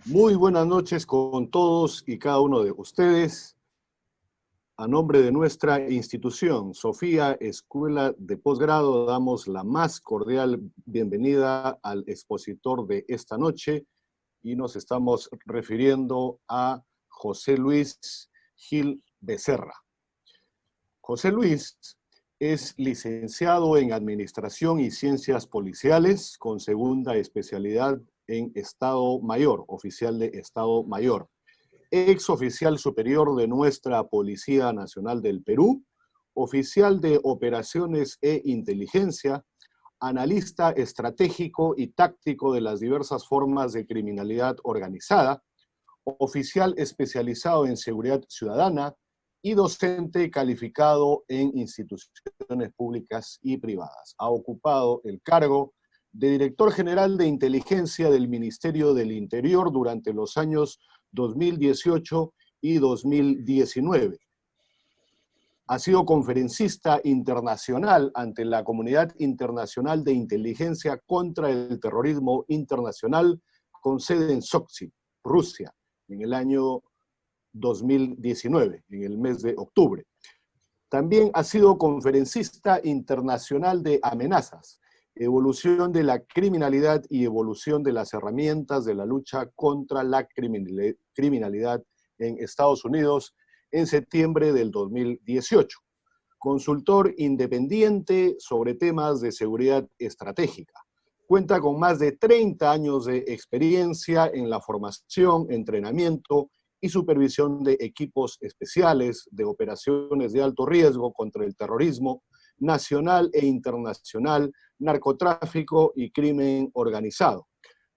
Muy buenas noches con todos y cada uno de ustedes. A nombre de nuestra institución, Sofía Escuela de Posgrado, damos la más cordial bienvenida al expositor de esta noche y nos estamos refiriendo a José Luis Gil Becerra. José Luis es licenciado en Administración y Ciencias Policiales con segunda especialidad en Estado Mayor, oficial de Estado Mayor. Ex oficial superior de nuestra Policía Nacional del Perú, oficial de Operaciones e Inteligencia, analista estratégico y táctico de las diversas formas de criminalidad organizada, oficial especializado en seguridad ciudadana y docente calificado en instituciones públicas y privadas. Ha ocupado el cargo de director general de inteligencia del Ministerio del Interior durante los años 2018 y 2019. Ha sido conferencista internacional ante la Comunidad Internacional de Inteligencia contra el Terrorismo Internacional con sede en Sochi, Rusia, en el año 2019, en el mes de octubre. También ha sido conferencista internacional de amenazas, evolución de la criminalidad y evolución de las herramientas de la lucha contra la criminalidad en Estados Unidos en septiembre del 2018. Consultor independiente sobre temas de seguridad estratégica. Cuenta con más de 30 años de experiencia en la formación, entrenamiento y supervisión de equipos especiales de operaciones de alto riesgo contra el terrorismo nacional e internacional, narcotráfico y crimen organizado.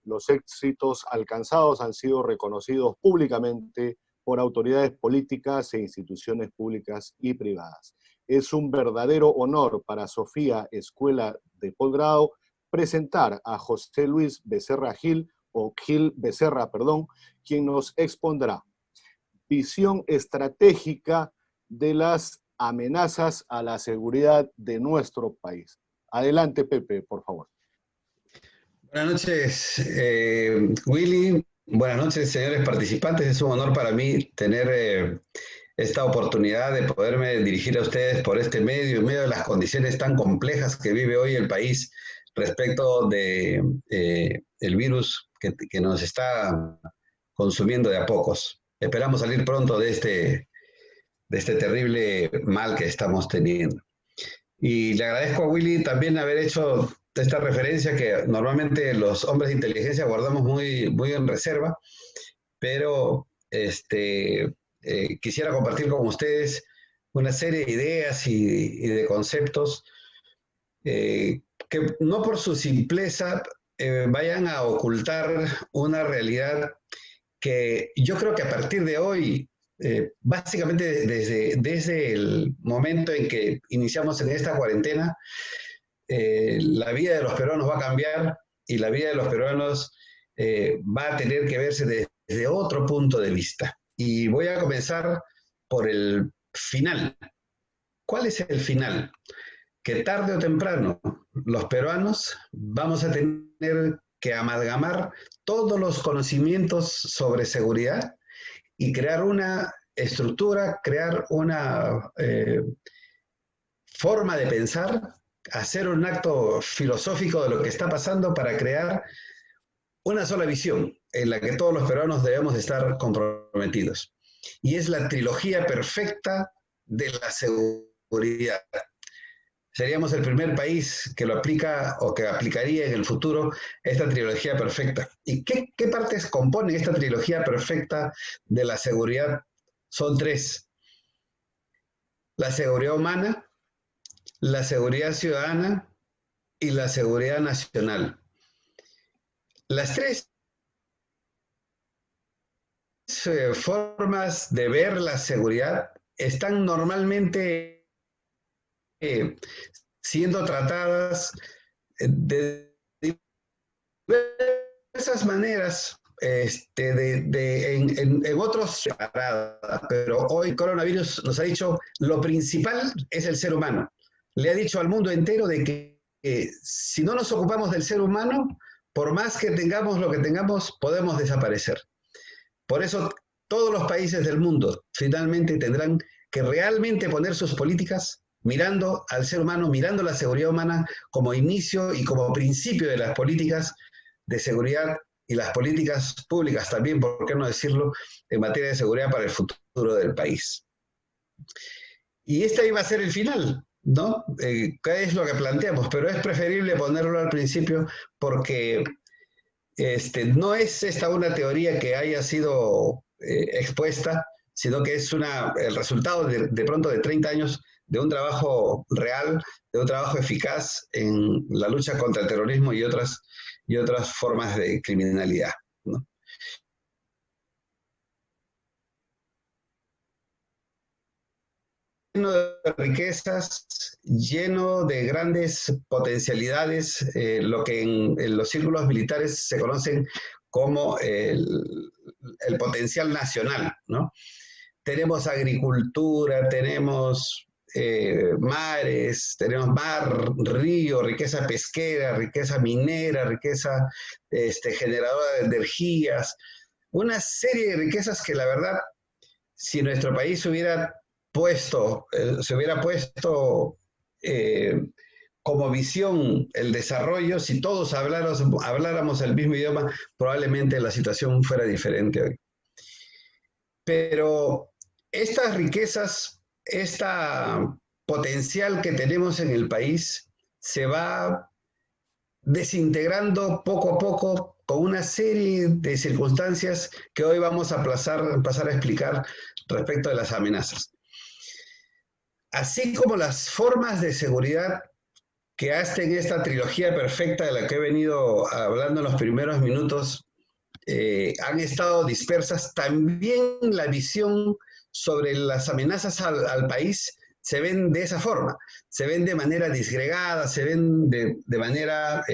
Los éxitos alcanzados han sido reconocidos públicamente por autoridades políticas e instituciones públicas y privadas. Es un verdadero honor para Sofía Escuela de Posgrado presentar a José Luis Becerra Gil, o Gil Becerra, perdón, quien nos expondrá visión estratégica de las amenazas a la seguridad de nuestro país. Adelante, Pepe, por favor. Buenas noches, Willy. Buenas noches, señores participantes. Es un honor para mí tener esta oportunidad de poderme dirigir a ustedes por este medio, en medio de las condiciones tan complejas que vive hoy el país respecto de el virus que nos está consumiendo de a pocos. Esperamos salir pronto de este terrible mal que estamos teniendo. Y le agradezco a Willy también haber hecho esta referencia que normalmente los hombres de inteligencia guardamos muy en reserva, pero quisiera compartir con ustedes una serie de ideas y de conceptos que no por su simpleza vayan a ocultar una realidad que yo creo que a partir de hoy, básicamente desde el momento en que iniciamos en esta cuarentena, la vida de los peruanos va a cambiar y la vida de los peruanos va a tener que verse desde otro punto de vista. Y voy a comenzar por el final. ¿Cuál es el final? Que tarde o temprano los peruanos vamos a tener que amalgamar todos los conocimientos sobre seguridad y crear una estructura, crear una forma de pensar, hacer un acto filosófico de lo que está pasando para crear una sola visión en la que todos los peruanos debemos estar comprometidos. Y es la trilogía perfecta de la seguridad. Seríamos el primer país que lo aplica o que aplicaría en el futuro esta trilogía perfecta. ¿Y qué partes componen esta trilogía perfecta de la seguridad? Son tres. La seguridad humana, la seguridad ciudadana y la seguridad nacional. Las tres formas de ver la seguridad están normalmente siendo tratadas de diversas maneras en otros separadas, pero hoy el coronavirus nos ha dicho lo principal es el ser humano. Le ha dicho al mundo entero de que si no nos ocupamos del ser humano, por más que tengamos lo que tengamos, podemos desaparecer. Por eso todos los países del mundo finalmente tendrán que realmente poner sus políticas mirando al ser humano, mirando la seguridad humana como inicio y como principio de las políticas de seguridad y las políticas públicas también, por qué no decirlo, en materia de seguridad para el futuro del país. Y este iba a ser el final, ¿no? ¿Qué es lo que planteamos? Pero es preferible ponerlo al principio porque no es esta una teoría que haya sido expuesta, sino que es el resultado de pronto de 30 años de un trabajo real, de un trabajo eficaz en la lucha contra el terrorismo y otras formas de criminalidad, ¿no? Lleno de riquezas, lleno de grandes potencialidades, lo que en los círculos militares se conocen como el potencial nacional, ¿no? Tenemos agricultura, tenemos mares, tenemos mar, río, riqueza pesquera, riqueza minera, riqueza generadora de energías, una serie de riquezas que la verdad, si nuestro país se hubiera puesto como visión el desarrollo, si todos habláramos el mismo idioma, probablemente la situación fuera diferente hoy. Pero estas riquezas, esta potencial que tenemos en el país, se va desintegrando poco a poco con una serie de circunstancias que hoy vamos a pasar a explicar respecto de las amenazas. Así como las formas de seguridad que hacen esta trilogía perfecta de la que he venido hablando en los primeros minutos, han estado dispersas, también la visión sobre las amenazas al país se ven de esa forma, se ven de manera disgregada, se ven de manera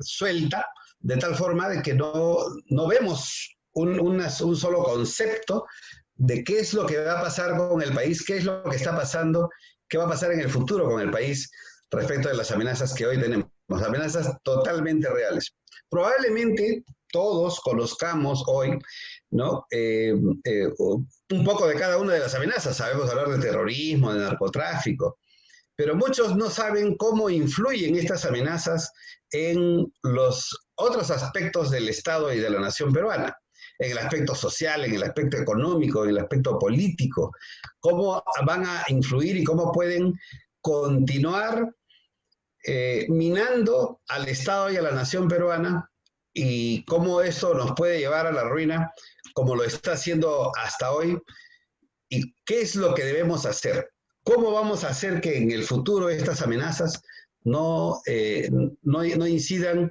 suelta, de tal forma de que no vemos un solo concepto de qué es lo que va a pasar con el país, qué es lo que está pasando, qué va a pasar en el futuro con el país respecto de las amenazas que hoy tenemos, amenazas totalmente reales. Probablemente todos conozcamos hoy, ¿no? Un poco de cada una de las amenazas. Sabemos hablar de terrorismo, de narcotráfico, pero muchos no saben cómo influyen estas amenazas en los otros aspectos del Estado y de la nación peruana, en el aspecto social, en el aspecto económico, en el aspecto político, cómo van a influir y cómo pueden continuar minando al Estado y a la nación peruana, y cómo eso nos puede llevar a la ruina, como lo está haciendo hasta hoy, y qué es lo que debemos hacer. ¿Cómo vamos a hacer que en el futuro estas amenazas no incidan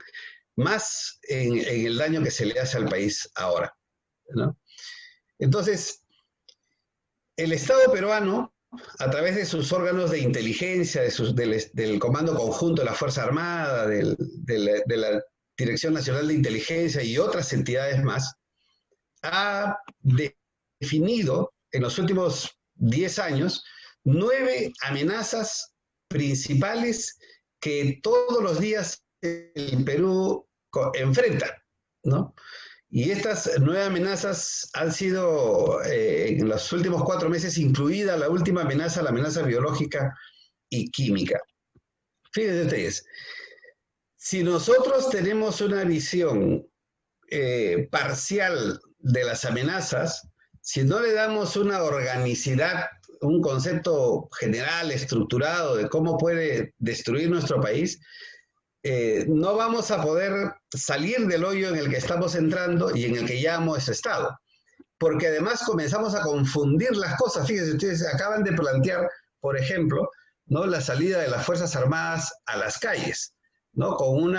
más en el daño que se le hace al país ahora, ¿no? Entonces, el Estado peruano, a través de sus órganos de inteligencia, del Comando Conjunto de la Fuerza Armada, de la Dirección Nacional de Inteligencia y otras entidades más, ha definido en los últimos 10 años 9 amenazas principales que todos los días el Perú enfrenta, ¿no? Y estas 9 amenazas han sido, en los últimos 4 meses, incluida la última amenaza, la amenaza biológica y química. Fíjense ustedes, si nosotros tenemos una visión parcial de las amenazas, si no le damos una organicidad, un concepto general, estructurado de cómo puede destruir nuestro país, no vamos a poder salir del hoyo en el que estamos entrando y en el que ya hemos estado. Porque además comenzamos a confundir las cosas. Fíjense, ustedes acaban de plantear, por ejemplo, ¿no?, la salida de las Fuerzas Armadas a las calles, ¿no?, con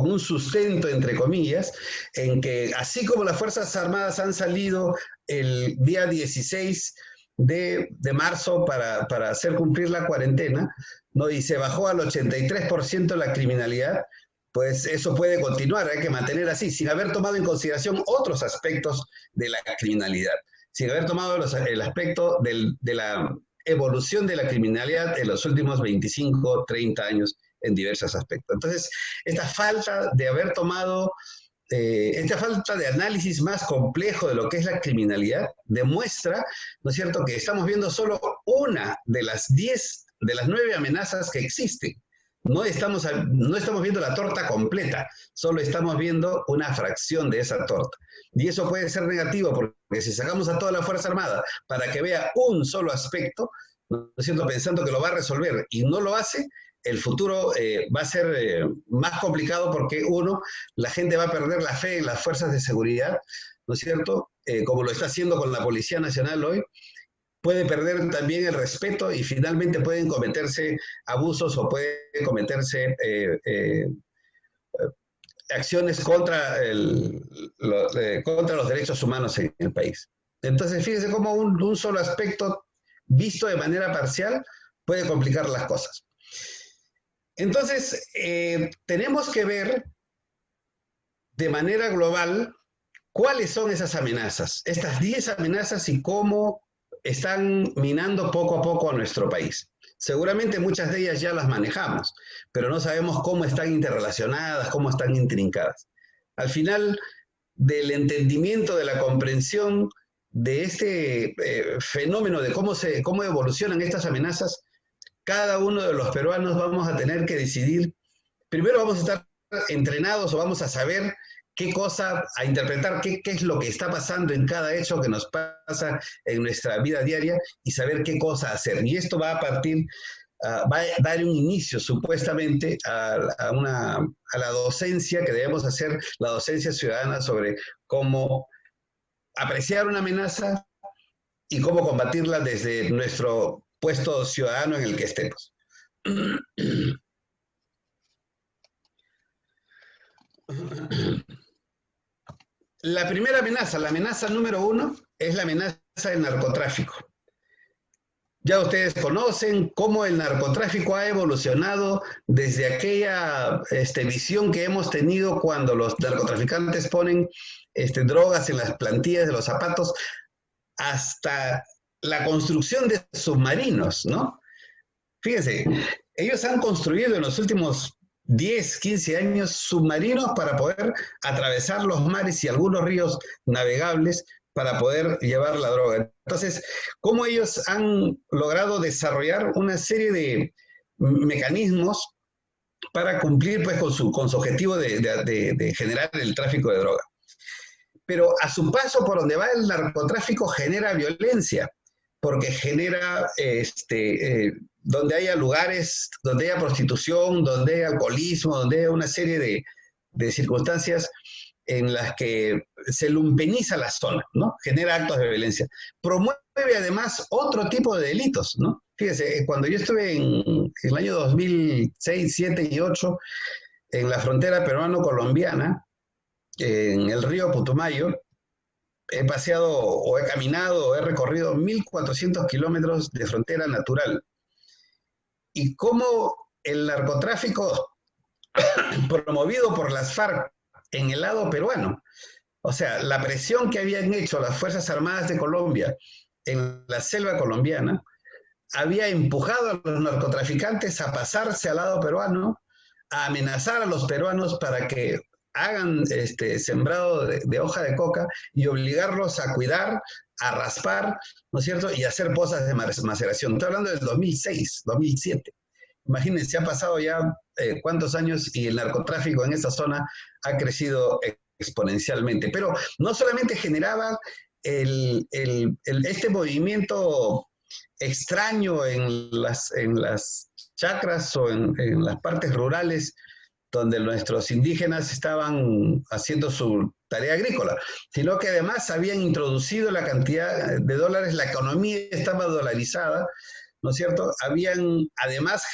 un sustento, entre comillas, en que así como las Fuerzas Armadas han salido el día 16 de marzo para hacer cumplir la cuarentena, ¿no?, y se bajó al 83% la criminalidad, pues eso puede continuar, hay que mantener así, sin haber tomado en consideración otros aspectos de la criminalidad, sin haber tomado el aspecto de la evolución de la criminalidad en los últimos 25, 30 años en diversos aspectos. Entonces, esta falta de haber tomado, esta falta de análisis más complejo de lo que es la criminalidad demuestra, ¿no es cierto?, que estamos viendo solo una de las 10, de las 9 amenazas que existen. No estamos viendo la torta completa, solo estamos viendo una fracción de esa torta. Y eso puede ser negativo porque si sacamos a toda la Fuerza Armada para que vea un solo aspecto, ¿no es cierto?, pensando que lo va a resolver y no lo hace, el futuro va a ser más complicado porque, uno, la gente va a perder la fe en las fuerzas de seguridad, ¿no es cierto?, como lo está haciendo con la Policía Nacional hoy, puede perder también el respeto y finalmente pueden cometerse abusos o pueden cometerse acciones contra los derechos humanos en el país. Entonces, fíjense cómo un solo aspecto visto de manera parcial puede complicar las cosas. Entonces, tenemos que ver de manera global cuáles son esas amenazas, estas 10 amenazas y cómo están minando poco a poco a nuestro país. Seguramente muchas de ellas ya las manejamos, pero no sabemos cómo están interrelacionadas, cómo están intrincadas. Al final, del entendimiento, de la comprensión de este fenómeno, de cómo evolucionan estas amenazas, cada uno de los peruanos vamos a tener que decidir, primero vamos a estar entrenados o vamos a saber qué cosa, a interpretar qué es lo que está pasando en cada hecho que nos pasa en nuestra vida diaria y saber qué cosa hacer. Y esto va a partir, va a dar un inicio supuestamente a la docencia que debemos hacer, la docencia ciudadana sobre cómo apreciar una amenaza y cómo combatirla desde nuestro puesto ciudadano en el que estemos. La primera amenaza, la amenaza número 1, es la amenaza del narcotráfico. Ya ustedes conocen cómo el narcotráfico ha evolucionado desde aquella visión que hemos tenido cuando los narcotraficantes ponen drogas en las plantillas de los zapatos hasta la construcción de submarinos, ¿no? Fíjense, ellos han construido en los últimos 10, 15 años submarinos para poder atravesar los mares y algunos ríos navegables para poder llevar la droga. Entonces, ¿cómo ellos han logrado desarrollar una serie de mecanismos para cumplir pues, con su objetivo de generar el tráfico de droga? Pero a su paso por donde va el narcotráfico genera violencia, porque genera donde haya lugares, donde haya prostitución, donde haya alcoholismo, donde haya una serie de circunstancias en las que se lumpeniza la zona, ¿no? Genera actos de violencia. Promueve además otro tipo de delitos, ¿no? Fíjese, cuando yo estuve en el año 2006, 2007 y 2008 en la frontera peruano-colombiana, en el río Putumayo, he paseado o he caminado o he recorrido 1.400 kilómetros de frontera natural. Y cómo el narcotráfico promovido por las FARC en el lado peruano, o sea, la presión que habían hecho las Fuerzas Armadas de Colombia en la selva colombiana, había empujado a los narcotraficantes a pasarse al lado peruano, a amenazar a los peruanos para que hagan sembrado de hoja de coca y obligarlos a cuidar, a raspar, ¿no es cierto? Y a hacer pozas de maceración. Estoy hablando del 2006, 2007. Imagínense, ha pasado ya cuántos años y el narcotráfico en esa zona ha crecido exponencialmente. Pero no solamente generaba este movimiento extraño en las chacras o en las partes rurales donde nuestros indígenas estaban haciendo su tarea agrícola, sino que además habían introducido la cantidad de dólares, la economía estaba dolarizada, ¿no es cierto? Habían además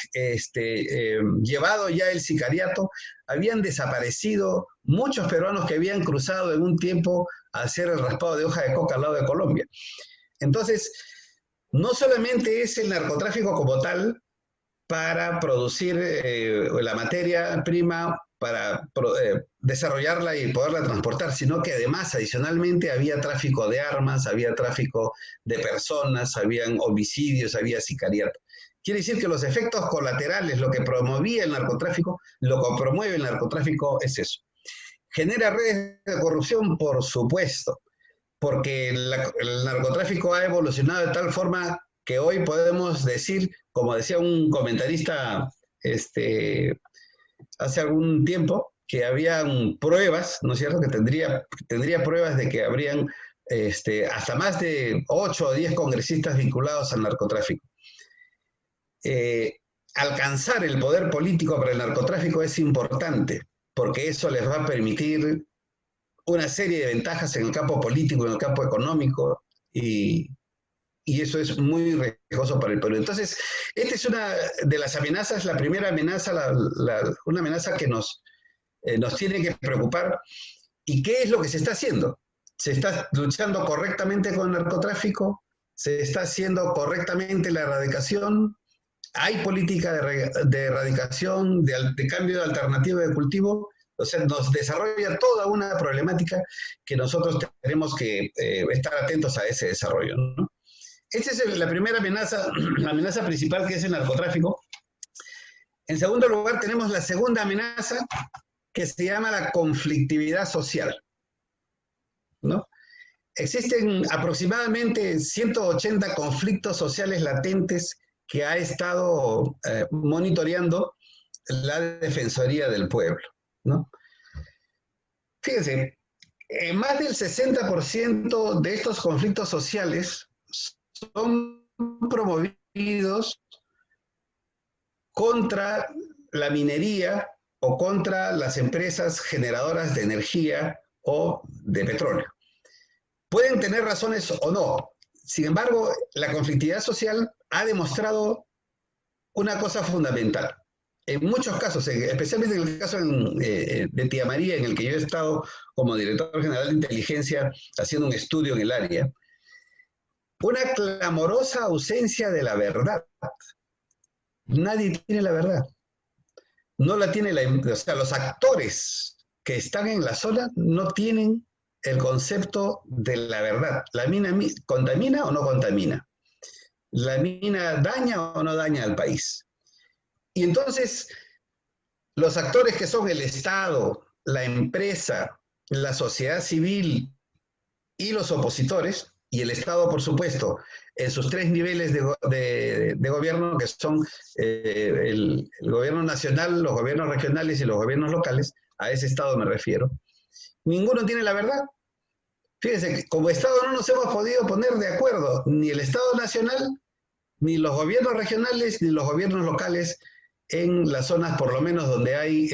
llevado ya el sicariato, habían desaparecido muchos peruanos que habían cruzado en un tiempo a hacer el raspado de hoja de coca al lado de Colombia. Entonces, no solamente es el narcotráfico como tal para producir la materia prima, para desarrollarla y poderla transportar, sino que además adicionalmente había tráfico de armas, había tráfico de personas, habían homicidios, había sicariato. Quiere decir que los efectos colaterales, lo que promovía el narcotráfico, lo que promueve el narcotráfico es eso. ¿Genera redes de corrupción? Por supuesto, porque el narcotráfico ha evolucionado de tal forma que hoy podemos decir, como decía un comentarista hace algún tiempo, que habían pruebas, ¿no es cierto?, que tendría pruebas de que habrían hasta más de 8 o 10 congresistas vinculados al narcotráfico. Alcanzar el poder político para el narcotráfico es importante, porque eso les va a permitir una serie de ventajas en el campo político, en el campo económico, y eso es muy riesgoso para el Perú. Entonces, esta es una de las amenazas, la primera amenaza, una amenaza que nos tiene que preocupar. ¿Y qué es lo que se está haciendo? ¿Se está luchando correctamente con el narcotráfico? ¿Se está haciendo correctamente la erradicación? ¿Hay política de erradicación, de cambio de alternativa de cultivo? O sea, nos desarrolla toda una problemática que nosotros tenemos que estar atentos a ese desarrollo, ¿no? Esta es la primera amenaza, la amenaza principal, que es el narcotráfico. En segundo lugar, tenemos la segunda amenaza, que se llama la conflictividad social, ¿no? Existen aproximadamente 180 conflictos sociales latentes que ha estado monitoreando la Defensoría del Pueblo, ¿no? Fíjense, más del 60% de estos conflictos sociales son promovidos contra la minería o contra las empresas generadoras de energía o de petróleo. Pueden tener razones o no. Sin embargo, la conflictividad social ha demostrado una cosa fundamental. En muchos casos, especialmente en el caso de Tía María, en el que yo he estado como director general de inteligencia haciendo un estudio en el área, una clamorosa ausencia de la verdad. Nadie tiene la verdad. No la tiene o sea, los actores que están en la zona no tienen el concepto de la verdad. ¿La mina contamina o no contamina? ¿La mina daña o no daña al país? Y entonces, los actores que son el Estado, la empresa, la sociedad civil y los opositores, y el Estado, por supuesto, en sus tres niveles de gobierno, que son el gobierno nacional, los gobiernos regionales y los gobiernos locales, a ese Estado me refiero, ninguno tiene la verdad. Fíjense que como Estado no nos hemos podido poner de acuerdo, ni el Estado nacional, ni los gobiernos regionales, ni los gobiernos locales, en las zonas, por lo menos, donde hay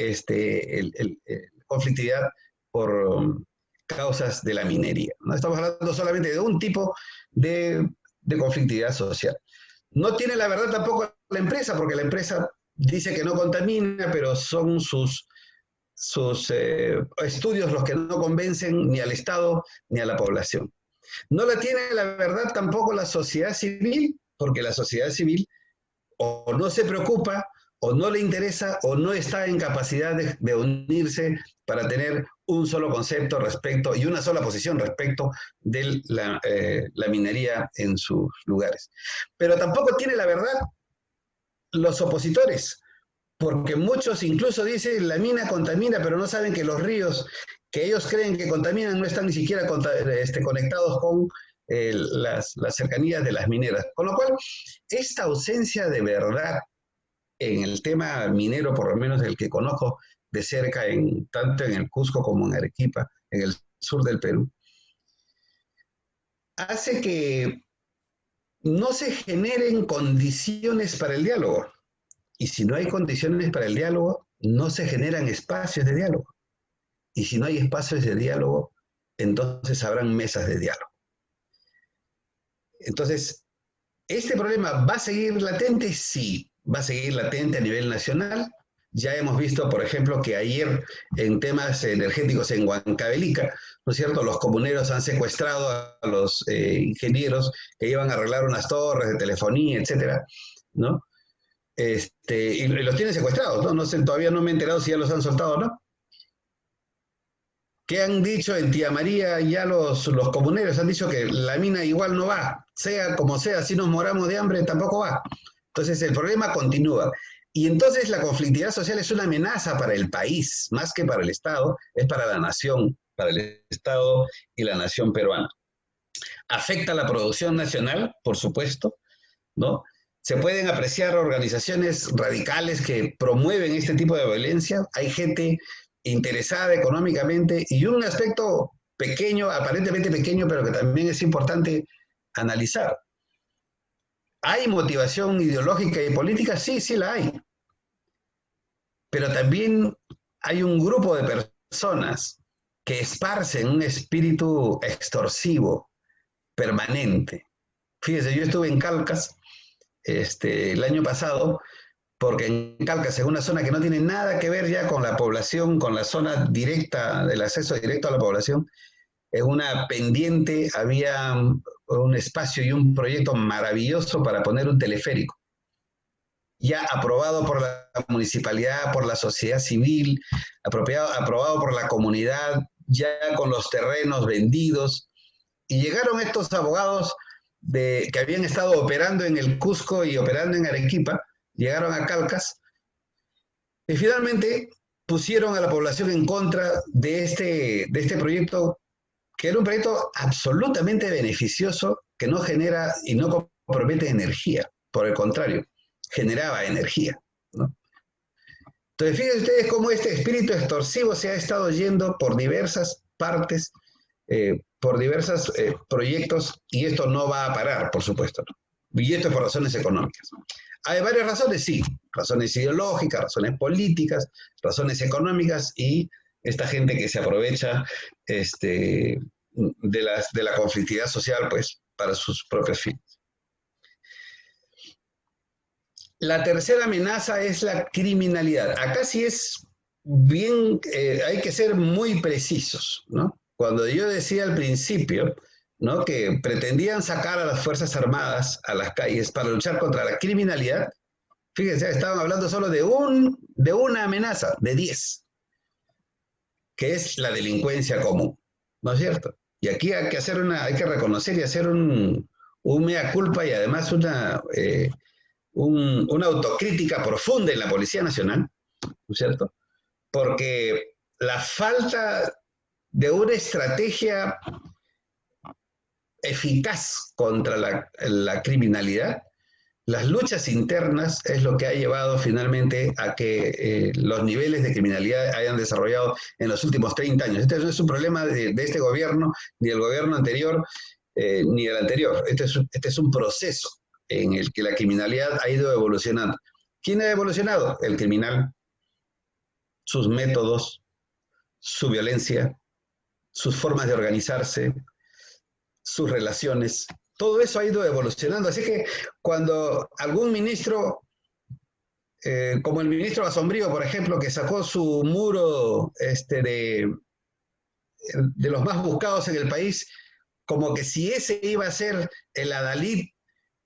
conflictividad por causas de la minería. No estamos hablando solamente de un tipo de conflictividad social. No tiene la verdad tampoco la empresa, porque la empresa dice que no contamina, pero son sus estudios los que no convencen ni al Estado ni a la población. No la tiene la verdad tampoco la sociedad civil, porque la sociedad civil o no se preocupa, o no le interesa, o no está en capacidad de unirse para tener un solo concepto respecto y una sola posición respecto de la minería en sus lugares. Pero tampoco tiene la verdad los opositores, porque muchos incluso dicen la mina contamina, pero no saben que los ríos que ellos creen que contaminan no están ni siquiera conectados con las cercanías de las mineras. Con lo cual, esta ausencia de verdad en el tema minero, por lo menos el que conozco de cerca, tanto en el Cusco como en Arequipa, en el sur del Perú, hace que no se generen condiciones para el diálogo. Y si no hay condiciones para el diálogo, no se generan espacios de diálogo. Y si no hay espacios de diálogo, entonces habrán mesas de diálogo. Entonces, ¿este problema va a seguir latente? Sí, va a seguir latente a nivel nacional. Ya hemos visto, por ejemplo, que ayer en temas energéticos en Huancavelica, ¿no es cierto?, los comuneros han secuestrado a los ingenieros que iban a arreglar unas torres de telefonía, etcétera, ¿no? Y los tienen secuestrados, ¿no? No sé, todavía no me he enterado si ya los han soltado o no. ¿Qué han dicho en Tía María ya los comuneros? Han dicho que la mina igual no va, sea como sea, si nos moramos de hambre tampoco va. Entonces el problema continúa. Y entonces la conflictividad social es una amenaza para el país, más que para el Estado, es para la nación, para el Estado y la nación peruana. Afecta a la producción nacional, por supuesto, ¿no? Se pueden apreciar organizaciones radicales que promueven este tipo de violencia. Hay gente interesada económicamente y un aspecto pequeño, aparentemente pequeño, pero que también es importante analizar. ¿Hay motivación ideológica y política? Sí, sí la hay. Pero también hay un grupo de personas que esparcen un espíritu extorsivo permanente. Fíjese, yo estuve en Calcas el año pasado, porque en Calcas es una zona que no tiene nada que ver ya con la población, con la zona directa, del acceso directo a la población. Es una pendiente, había un espacio y un proyecto maravilloso para poner un teleférico, ya aprobado por la municipalidad, por la sociedad civil, aprobado por la comunidad, ya con los terrenos vendidos. Y llegaron estos abogados que habían estado operando en el Cusco y operando en Arequipa, llegaron a Calcas, y finalmente pusieron a la población en contra de este proyecto, que era un proyecto absolutamente beneficioso, que no genera y no compromete energía, por el contrario, generaba energía, ¿no? Entonces, fíjense ustedes cómo este espíritu extorsivo se ha estado yendo por diversas partes, por diversos proyectos, y esto no va a parar, por supuesto, ¿no? Y esto es por razones económicas. Hay varias razones, sí, razones ideológicas, razones políticas, razones económicas, y esta gente que se aprovecha de la conflictividad social, pues, para sus propios fines. La tercera amenaza es la criminalidad. Acá sí es bien, hay que ser muy precisos, ¿no? Cuando yo decía al principio, ¿no?, que pretendían sacar a las Fuerzas Armadas a las calles para luchar contra la criminalidad, fíjense, estaban hablando solo de una amenaza, de 10, que es la delincuencia común, ¿no es cierto? Y aquí hay que reconocer y hacer un mea culpa, y además una autocrítica profunda en la Policía Nacional, ¿no es cierto? Porque la falta de una estrategia eficaz contra la criminalidad, las luchas internas es lo que ha llevado finalmente a que los niveles de criminalidad hayan desarrollado en los últimos 30 años. Este no es un problema de este gobierno, ni del gobierno anterior, ni del anterior. Este es un proceso en el que la criminalidad ha ido evolucionando. ¿Quién ha evolucionado? El criminal, sus métodos, su violencia, sus formas de organizarse, sus relaciones. Todo eso ha ido evolucionando. Así que cuando algún ministro, como el ministro Asombrío, por ejemplo, que sacó su muro de los más buscados en el país, como que si ese iba a ser el adalid,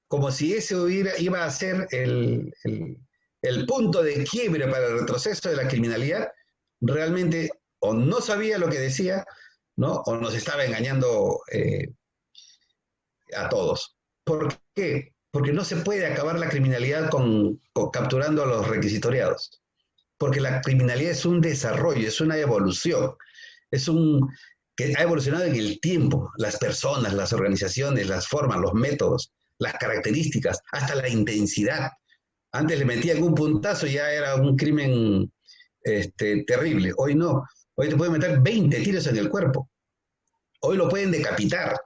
como si ese iba a ser el punto de quiebre para el retroceso de la criminalidad, realmente o no sabía lo que decía, ¿no?, o nos estaba engañando a todos. ¿Por qué? Porque no se puede acabar la criminalidad capturando a los requisitoriados. Porque la criminalidad es un desarrollo, es una evolución, que ha evolucionado en el tiempo, las personas, las organizaciones, las formas, los métodos, las características, hasta la intensidad. Antes le metían un puntazo y ya era un crimen terrible. Hoy no. Hoy te pueden meter 20 tiros en el cuerpo. Hoy lo pueden decapitar.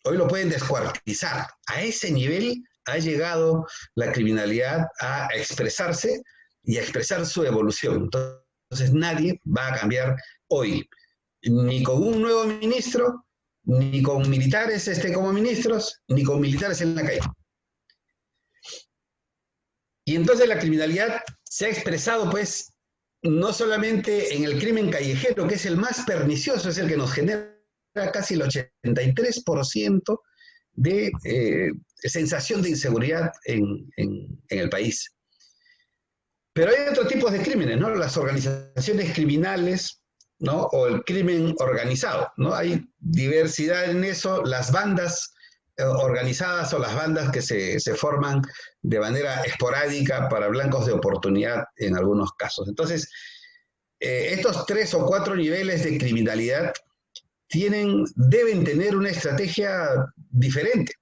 Hoy lo pueden descuartizar. A ese nivel ha llegado la criminalidad a expresarse y a expresar su evolución. Entonces nadie va a cambiar hoy, ni con un nuevo ministro, ni con militares como ministros, ni con militares en la calle. Y entonces la criminalidad se ha expresado, pues, no solamente en el crimen callejero, que es el más pernicioso, es el que nos genera casi el 83% de sensación de inseguridad en el país. Pero hay otros tipos de crímenes, ¿no? Las organizaciones criminales, ¿no?, o el crimen organizado, ¿no? Hay diversidad en eso, las bandas organizadas o las bandas que se forman de manera esporádica para blancos de oportunidad en algunos casos. Entonces, estos 3 o 4 niveles de criminalidad deben tener una estrategia diferente,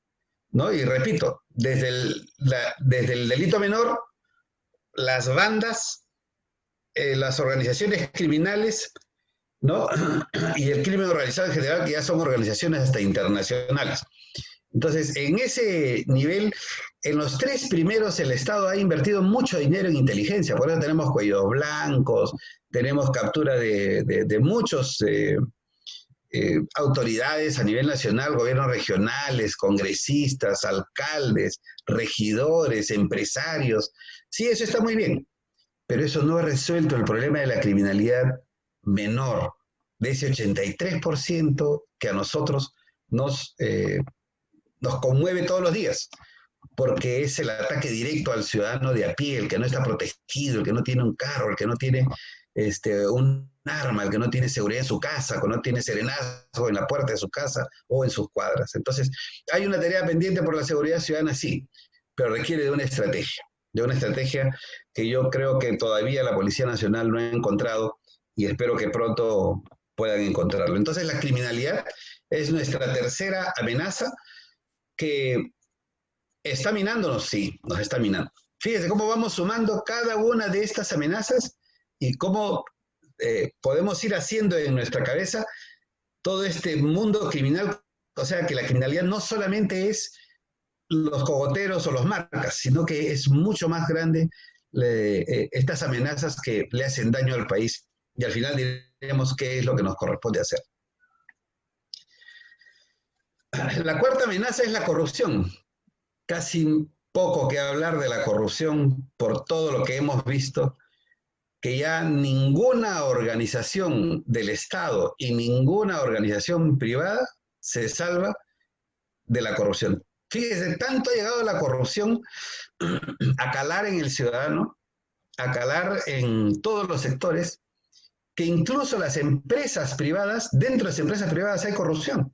¿no? Y repito, desde el delito menor, las bandas, las organizaciones criminales, ¿no? Y el crimen organizado en general, que ya son organizaciones hasta internacionales. Entonces, en ese nivel, en los 3 primeros, el Estado ha invertido mucho dinero en inteligencia. Por eso tenemos cuellos blancos, tenemos captura de muchos autoridades a nivel nacional, gobiernos regionales, congresistas, alcaldes, regidores, empresarios. Sí, eso está muy bien, pero eso no ha resuelto el problema de la criminalidad menor, de ese 83% que a nosotros nos conmueve todos los días, porque es el ataque directo al ciudadano de a pie, el que no está protegido, el que no tiene un carro, el que no tiene un arma, el que no tiene seguridad en su casa, que no tiene serenazgo en la puerta de su casa o en sus cuadras. Entonces, hay una tarea pendiente por la seguridad ciudadana, sí, pero requiere de una estrategia que yo creo que todavía la Policía Nacional no ha encontrado y espero que pronto puedan encontrarlo. Entonces, la criminalidad es nuestra tercera amenaza que está minándonos, sí, nos está minando. Fíjense cómo vamos sumando cada una de estas amenazas y cómo podemos ir haciendo en nuestra cabeza todo este mundo criminal. O sea, que la criminalidad no solamente es los cogoteros o los marcas, sino que es mucho más grande estas amenazas que le hacen daño al país. Y al final diremos qué es lo que nos corresponde hacer. La cuarta amenaza es la corrupción. Casi poco que hablar de la corrupción por todo lo que hemos visto, que ya ninguna organización del Estado y ninguna organización privada se salva de la corrupción. Fíjese, tanto ha llegado la corrupción a calar en el ciudadano, a calar en todos los sectores, que incluso las empresas privadas, dentro de las empresas privadas hay corrupción.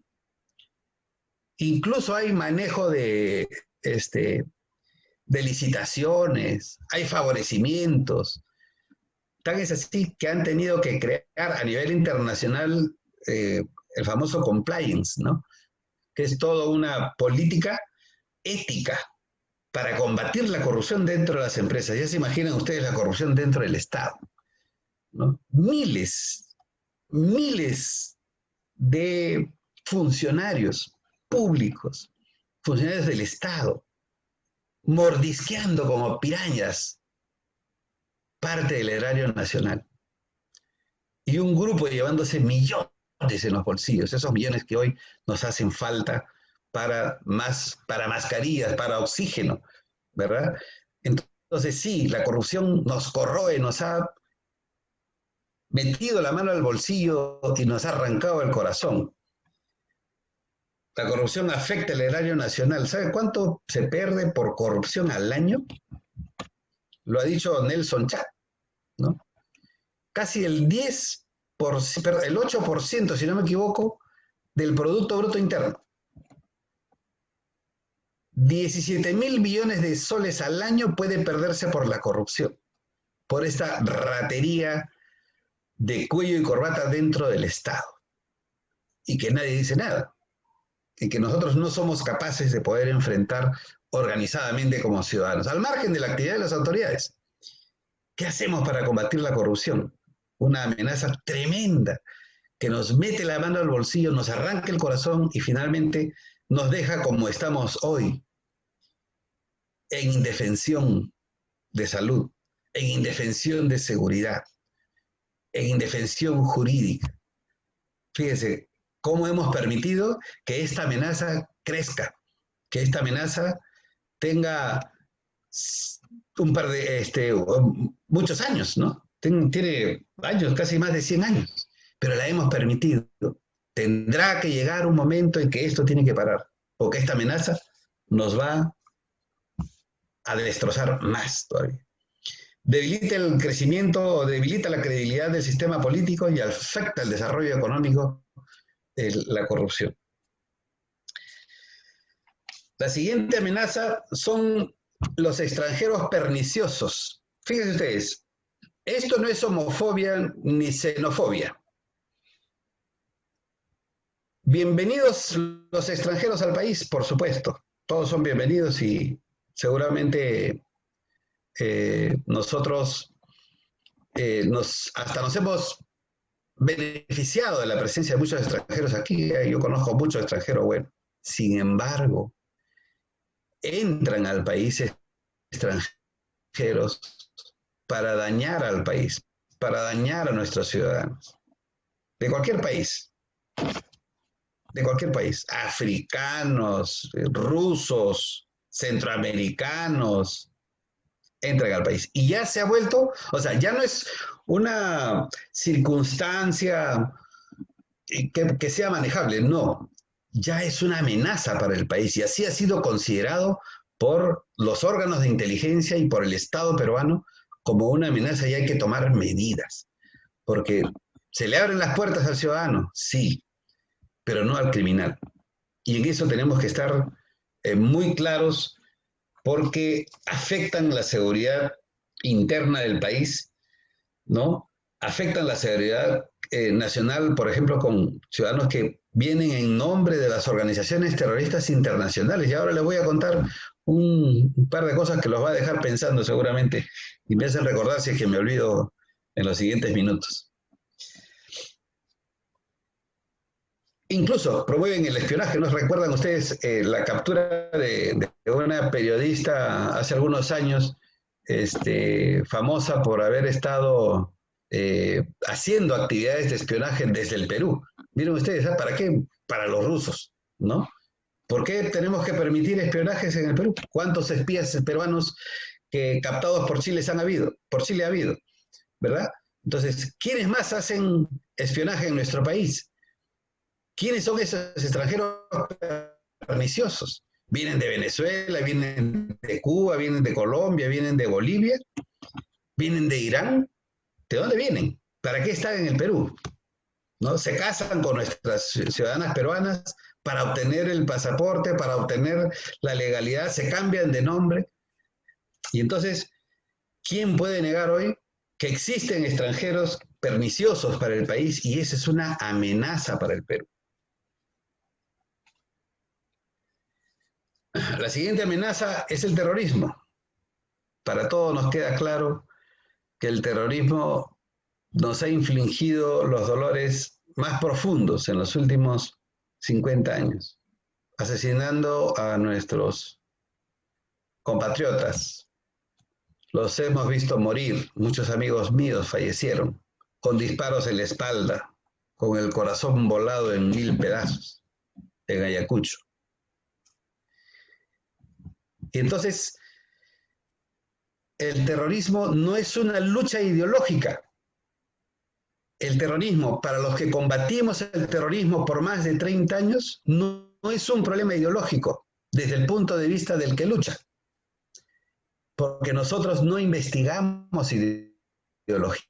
Incluso hay manejo de licitaciones, hay favorecimientos. Tan es así que han tenido que crear a nivel internacional el famoso compliance, ¿no? Que es toda una política ética para combatir la corrupción dentro de las empresas. Ya se imaginan ustedes la corrupción dentro del Estado, ¿no? Miles de funcionarios públicos, funcionarios del Estado, mordisqueando como pirañas parte del erario nacional. Y un grupo llevándose millones en los bolsillos, esos millones que hoy nos hacen falta para mascarillas, para oxígeno, ¿verdad? Entonces sí, la corrupción nos corroe, nos ha metido la mano al bolsillo y nos ha arrancado el corazón. La corrupción afecta el erario nacional. ¿Sabe cuánto se pierde por corrupción al año? Lo ha dicho Nelson Chat, ¿no? Casi el 8%, si no me equivoco, del Producto Bruto Interno. 17.000 billones de soles al año puede perderse por la corrupción, por esta ratería de cuello y corbata dentro del Estado. Y que nadie dice nada. Y que nosotros no somos capaces de poder enfrentar organizadamente como ciudadanos, al margen de la actividad de las autoridades. ¿Qué hacemos para combatir la corrupción? Una amenaza tremenda que nos mete la mano al bolsillo, nos arranca el corazón y finalmente nos deja como estamos hoy, en indefensión de salud, en indefensión de seguridad, en indefensión jurídica. Fíjese cómo hemos permitido que esta amenaza crezca, que esta amenaza tenga muchos años, ¿no? Tiene años, casi más de 100 años, pero la hemos permitido. Tendrá que llegar un momento en que esto tiene que parar, porque esta amenaza nos va a destrozar más todavía. Debilita el crecimiento, debilita la credibilidad del sistema político y afecta el desarrollo económico, la corrupción. La siguiente amenaza son los extranjeros perniciosos. Fíjense ustedes, esto no es homofobia ni xenofobia. Bienvenidos los extranjeros al país, por supuesto. Todos son bienvenidos y seguramente nosotros hasta nos hemos beneficiado de la presencia de muchos extranjeros aquí. Yo conozco muchos extranjeros, bueno. Sin embargo, entran al país extranjeros para dañar al país, para dañar a nuestros ciudadanos. De cualquier país. De cualquier país. Africanos, rusos, centroamericanos, entran al país. Y ya se ha vuelto, o sea, ya no es una circunstancia que sea manejable, no, ya es una amenaza para el país y así ha sido considerado por los órganos de inteligencia y por el Estado peruano como una amenaza y hay que tomar medidas, porque se le abren las puertas al ciudadano, sí, pero no al criminal. Y en eso tenemos que estar muy claros porque afectan la seguridad interna del país, ¿no? Afectan la seguridad nacional, por ejemplo, con ciudadanos que vienen en nombre de las organizaciones terroristas internacionales. Y ahora les voy a contar un par de cosas que los va a dejar pensando seguramente y me hacen recordar si es que me olvido en los siguientes minutos. Incluso promueven el espionaje. ¿No recuerdan ustedes la captura de una periodista hace algunos años, famosa por haber estado haciendo actividades de espionaje desde el Perú? Miren ustedes, ¿ah? ¿Para qué? Para los rusos, ¿no? ¿Por qué tenemos que permitir espionajes en el Perú? ¿Cuántos espías peruanos que captados por Chile han habido? Por Chile ha habido, ¿verdad? Entonces, ¿quiénes más hacen espionaje en nuestro país? ¿Quiénes son esos extranjeros perniciosos? Vienen de Venezuela, vienen de Cuba, vienen de Colombia, vienen de Bolivia, vienen de Irán. ¿De dónde vienen? ¿Para qué están en el Perú? ¿No? Se casan con nuestras ciudadanas peruanas para obtener el pasaporte, para obtener la legalidad, se cambian de nombre. Y entonces, ¿quién puede negar hoy que existen extranjeros perniciosos para el país? Y esa es una amenaza para el Perú. La siguiente amenaza es el terrorismo. Para todos nos queda claro que el terrorismo nos ha infligido los dolores más profundos en los últimos 50 años, asesinando a nuestros compatriotas. Los hemos visto morir, muchos amigos míos fallecieron, con disparos en la espalda, con el corazón volado en 1000 pedazos, en Ayacucho. Y entonces, el terrorismo no es una lucha ideológica. El terrorismo, para los que combatimos el terrorismo por más de 30 años, no es un problema ideológico desde el punto de vista del que lucha. Porque nosotros no investigamos ideología.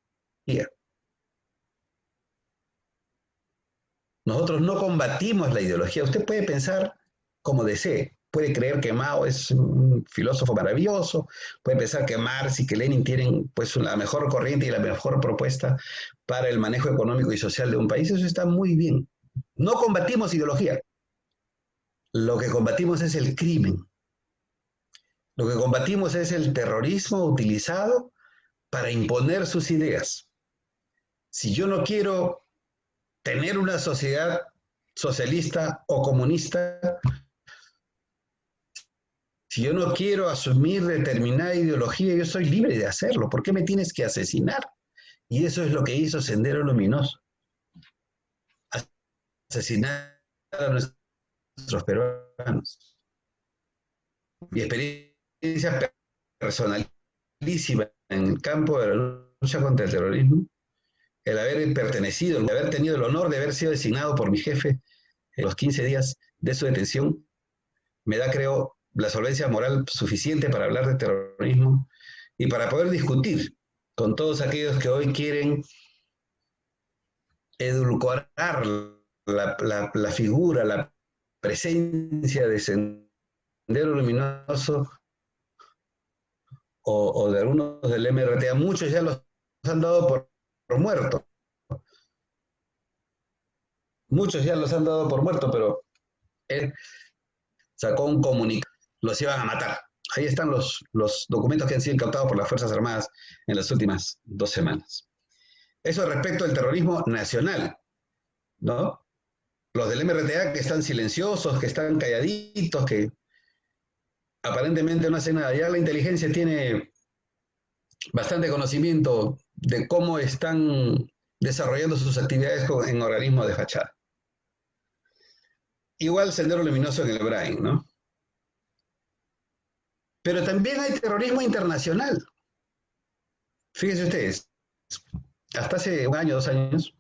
Nosotros no combatimos la ideología. Usted puede pensar como desee. Puede creer que Mao es un filósofo maravilloso, puede pensar que Marx y que Lenin tienen pues la mejor corriente y la mejor propuesta para el manejo económico y social de un país. Eso está muy bien. No combatimos ideología. Lo que combatimos es el crimen. Lo que combatimos es el terrorismo utilizado para imponer sus ideas. Si yo no quiero tener una sociedad socialista o comunista, si yo no quiero asumir determinada ideología, yo soy libre de hacerlo. ¿Por qué me tienes que asesinar? Y eso es lo que hizo Sendero Luminoso. Asesinar a nuestros peruanos. Mi experiencia personalísima en el campo de la lucha contra el terrorismo, el haber pertenecido, el haber tenido el honor de haber sido designado por mi jefe en los 15 días de su detención, me da, creo, la solvencia moral suficiente para hablar de terrorismo y para poder discutir con todos aquellos que hoy quieren edulcorar la figura, la presencia de Sendero Sendero Luminoso o de algunos del MRTA, muchos ya los han dado por muertos. Muchos ya los han dado por muertos, pero él sacó un comunicado, los iban a matar. Ahí están los documentos que han sido incautados por las Fuerzas Armadas en las últimas 2 semanas. Eso respecto al terrorismo nacional, ¿no? Los del MRTA que están silenciosos, que están calladitos, que aparentemente no hacen nada. Ya la inteligencia tiene bastante conocimiento de cómo están desarrollando sus actividades en organismos de fachada. Igual Sendero Luminoso en el Brain, ¿no? Pero también hay terrorismo internacional. Fíjense ustedes, hasta hace 1 año, 2 años,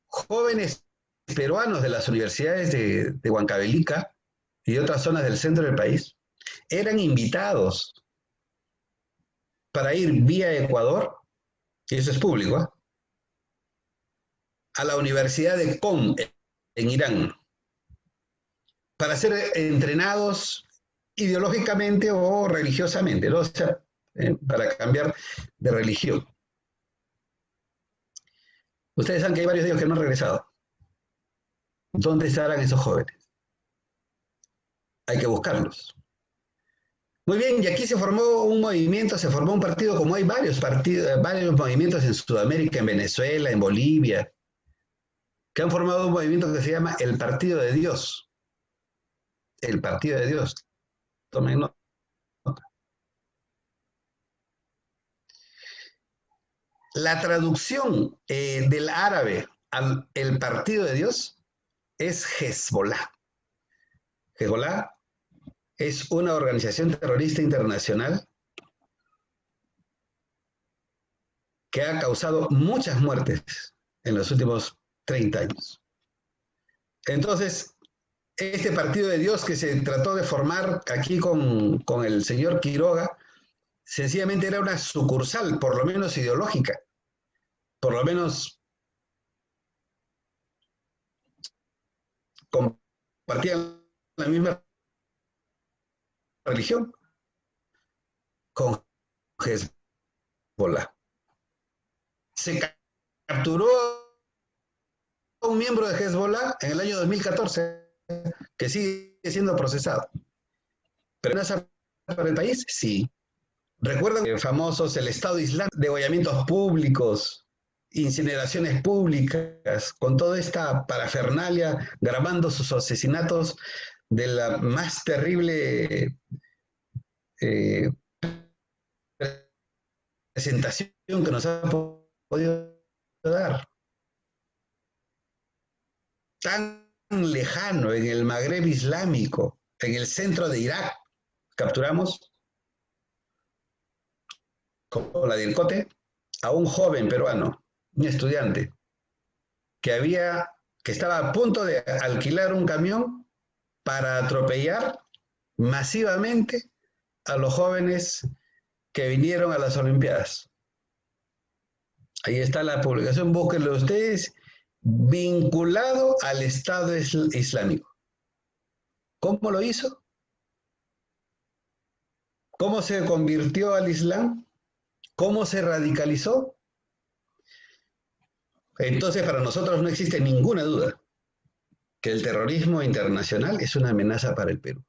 jóvenes peruanos de las universidades de Huancavelica y de otras zonas del centro del país eran invitados para ir vía Ecuador, y eso es público, ¿eh?, a la Universidad de Qom en Irán, para ser entrenados ideológicamente o religiosamente, ¿no? O sea, para cambiar de religión. Ustedes saben que hay varios de ellos que no han regresado. ¿Dónde estarán esos jóvenes? Hay que buscarlos. Muy bien, y aquí se formó un movimiento, se formó un partido, como hay varios partidos, varios movimientos en Sudamérica, en Venezuela, en Bolivia, que han formado un movimiento que se llama el Partido de Dios. El Partido de Dios. Tomen nota. La traducción del árabe al el Partido de Dios es Hezbollah. Hezbollah es una organización terrorista internacional que ha causado muchas muertes en los últimos 30 años. Entonces, este Partido de Dios que se trató de formar aquí con el señor Quiroga, sencillamente era una sucursal, por lo menos ideológica, por lo menos compartían la misma religión con Hezbollah. Se capturó a un miembro de Hezbollah en el año 2014 que sigue siendo procesado. ¿Pero amenaza para el país? Sí. ¿Recuerdan famosos el Estado Islámico, degollamientos públicos, incineraciones públicas, con toda esta parafernalia, grabando sus asesinatos de la más terrible presentación que nos ha podido dar? Tan lejano, en el Magreb islámico, en el centro de Irak, capturamos, como la del Cote, a un joven peruano, un estudiante, que estaba a punto de alquilar un camión para atropellar masivamente a los jóvenes que vinieron a las Olimpiadas. Ahí está la publicación, búsquenlo ustedes, vinculado al Estado Islámico. ¿Cómo lo hizo? ¿Cómo se convirtió al Islam? ¿Cómo se radicalizó? Entonces, para nosotros no existe ninguna duda que el terrorismo internacional es una amenaza para el Perú.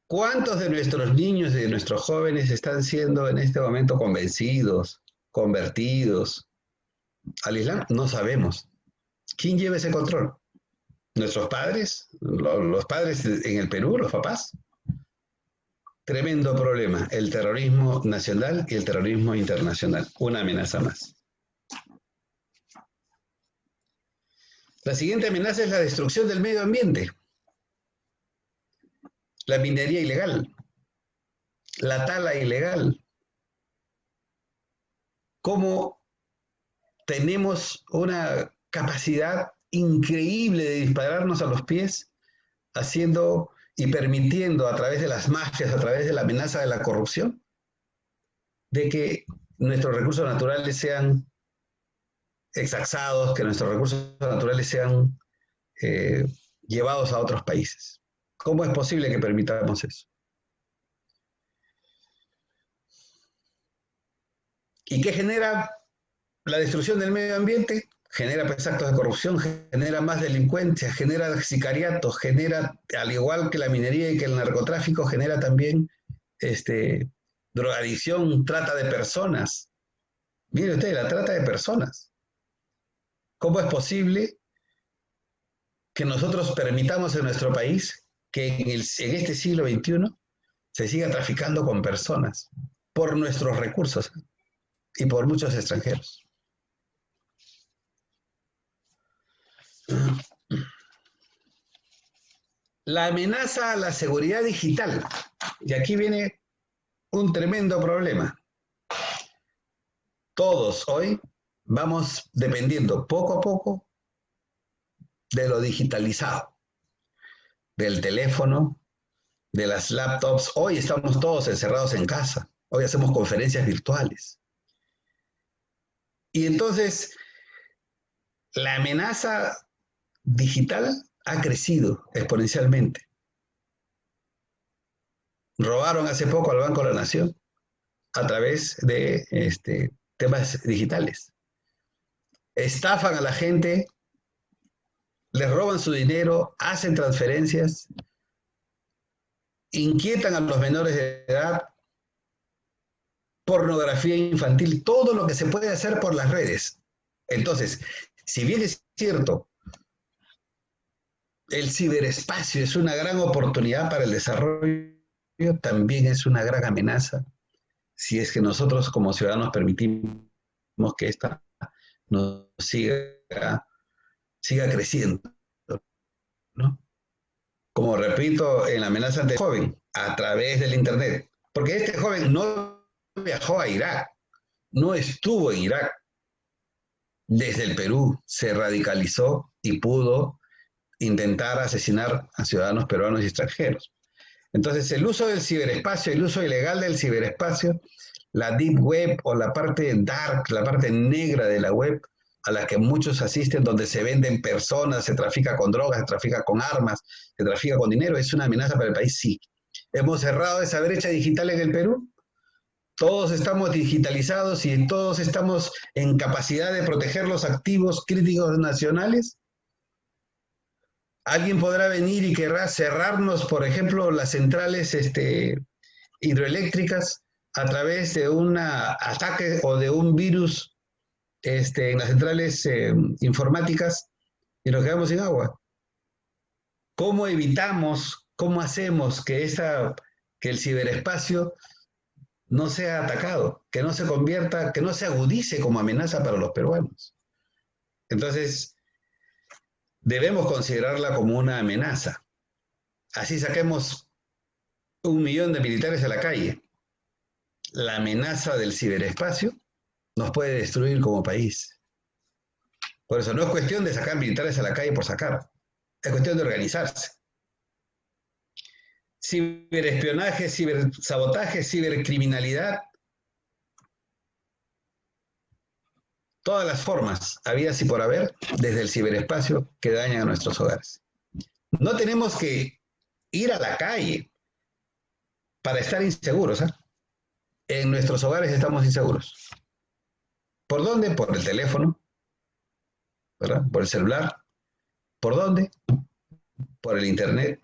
¿Cuántos de nuestros niños y de nuestros jóvenes están siendo en este momento convencidos, convertidos al Islam? No sabemos. ¿Quién lleva ese control? ¿Nuestros padres? ¿Los padres en el Perú? ¿Los papás? Tremendo problema, el terrorismo nacional y el terrorismo internacional. Una amenaza más. La siguiente amenaza es la destrucción del medio ambiente. La minería ilegal. La tala ilegal. ¿Cómo tenemos una capacidad increíble de dispararnos a los pies haciendo y permitiendo a través de las mafias, a través de la amenaza de la corrupción, de que nuestros recursos naturales sean exacados, que nuestros recursos naturales sean llevados a otros países? ¿Cómo es posible que permitamos eso? ¿Y qué genera la destrucción del medio ambiente? Genera pues, actos de corrupción, genera más delincuencia, genera sicariatos, genera, al igual que la minería y que el narcotráfico, genera también drogadicción, trata de personas. Mire usted, la trata de personas. ¿Cómo es posible que nosotros permitamos en nuestro país que en este siglo XXI se siga traficando con personas por nuestros recursos y por muchos extranjeros? La amenaza a la seguridad digital. Y aquí viene un tremendo problema. Todos hoy vamos dependiendo poco a poco de lo digitalizado, del teléfono, de las laptops. Hoy estamos todos encerrados en casa. Hoy hacemos conferencias virtuales. Y entonces, la amenaza digital ha crecido exponencialmente. Robaron hace poco al Banco de la Nación a través de temas digitales. Estafan a la gente, les roban su dinero, hacen transferencias, inquietan a los menores de edad, pornografía infantil, todo lo que se puede hacer por las redes. Entonces, si bien es cierto, el ciberespacio es una gran oportunidad para el desarrollo, también es una gran amenaza si es que nosotros como ciudadanos permitimos que esta nos siga creciendo, ¿no? Como repito, en la amenaza ante el joven, a través del Internet. Porque este joven no viajó a Irak, no estuvo en Irak. Desde el Perú se radicalizó y pudo intentar asesinar a ciudadanos peruanos y extranjeros. Entonces, el uso del ciberespacio, el uso ilegal del ciberespacio, la deep web o la parte dark, la parte negra de la web, a la que muchos asisten, donde se venden personas, se trafica con drogas, se trafica con armas, se trafica con dinero, ¿es una amenaza para el país? Sí. ¿Hemos cerrado esa brecha digital en el Perú? Todos estamos digitalizados y todos estamos en capacidad de proteger los activos críticos nacionales. Alguien podrá venir y querrá cerrarnos, por ejemplo, las centrales hidroeléctricas a través de un ataque o de un virus en las centrales informáticas y nos quedamos sin agua. ¿Cómo evitamos, cómo hacemos que el ciberespacio no sea atacado, que no se convierta, que no se agudice como amenaza para los peruanos? Entonces, debemos considerarla como una amenaza. Así saquemos 1 millón de militares a la calle. La amenaza del ciberespacio nos puede destruir como país. Por eso no es cuestión de sacar militares a la calle por sacar, es cuestión de organizarse. Ciberespionaje, cibersabotaje, cibercriminalidad, todas las formas habidas y por haber desde el ciberespacio que dañan a nuestros hogares. No tenemos que ir a la calle para estar inseguros, ¿eh? En nuestros hogares estamos inseguros. ¿Por dónde? Por el teléfono, ¿verdad? Por el celular. ¿Por dónde? Por el Internet.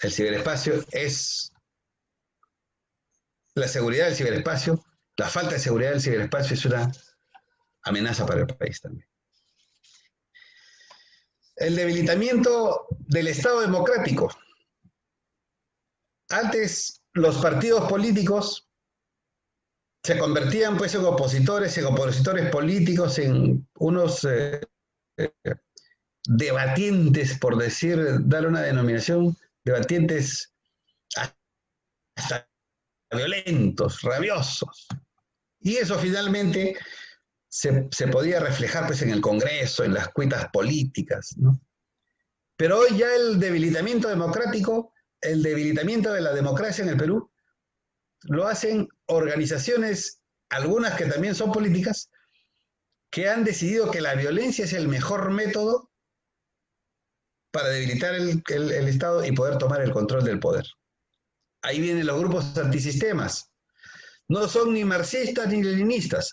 El ciberespacio es la seguridad del ciberespacio, la falta de seguridad del ciberespacio es una amenaza para el país también. El debilitamiento del Estado democrático. Antes los partidos políticos se convertían pues en opositores políticos, en unos debatientes, por darle una denominación, debatientes hasta violentos, rabiosos. Y eso finalmente se podía reflejar pues, en el Congreso, en las cuitas políticas, ¿no? Pero hoy ya el debilitamiento democrático, el debilitamiento de la democracia en el Perú, lo hacen organizaciones, algunas que también son políticas, que han decidido que la violencia es el mejor método para debilitar el Estado y poder tomar el control del poder. Ahí vienen los grupos antisistemas. No son ni marxistas ni leninistas.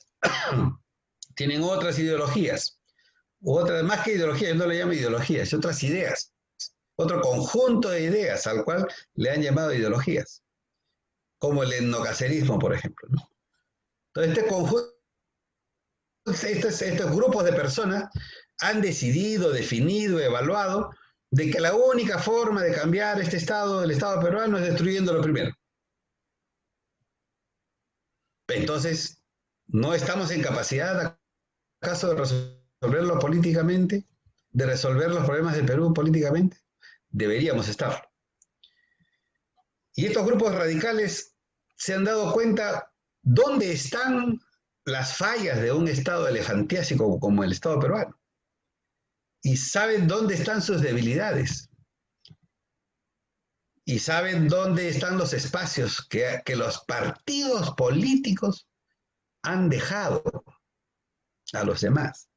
Tienen otras ideologías. Otras, más que ideologías, no le llamo ideologías, otras ideas. Otro conjunto de ideas al cual le han llamado ideologías. Como el etnocacerismo, por ejemplo, ¿no? Entonces, este conjunto, estos grupos de personas han decidido, definido, evaluado de que la única forma de cambiar este Estado, el Estado peruano, es destruyéndolo primero. Entonces, ¿no estamos en capacidad, acaso, de resolverlo políticamente? ¿De resolver los problemas del Perú políticamente? Deberíamos estarlo. Y estos grupos radicales se han dado cuenta dónde están las fallas de un Estado elefantiásico como el Estado peruano. Y saben dónde están sus debilidades. Y saben dónde están los espacios que los partidos políticos han dejado a los demás.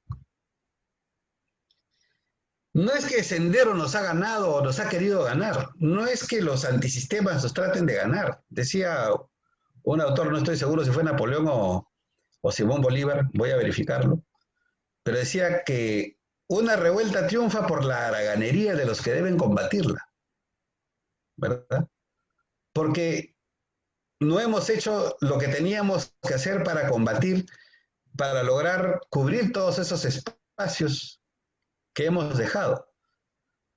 No es que Sendero nos ha ganado o nos ha querido ganar. No es que los antisistemas nos traten de ganar. Decía un autor, no estoy seguro si fue Napoleón o Simón Bolívar, voy a verificarlo, pero decía que una revuelta triunfa por la haraganería de los que deben combatirla, ¿verdad? Porque no hemos hecho lo que teníamos que hacer para combatir, para lograr cubrir todos esos espacios que hemos dejado.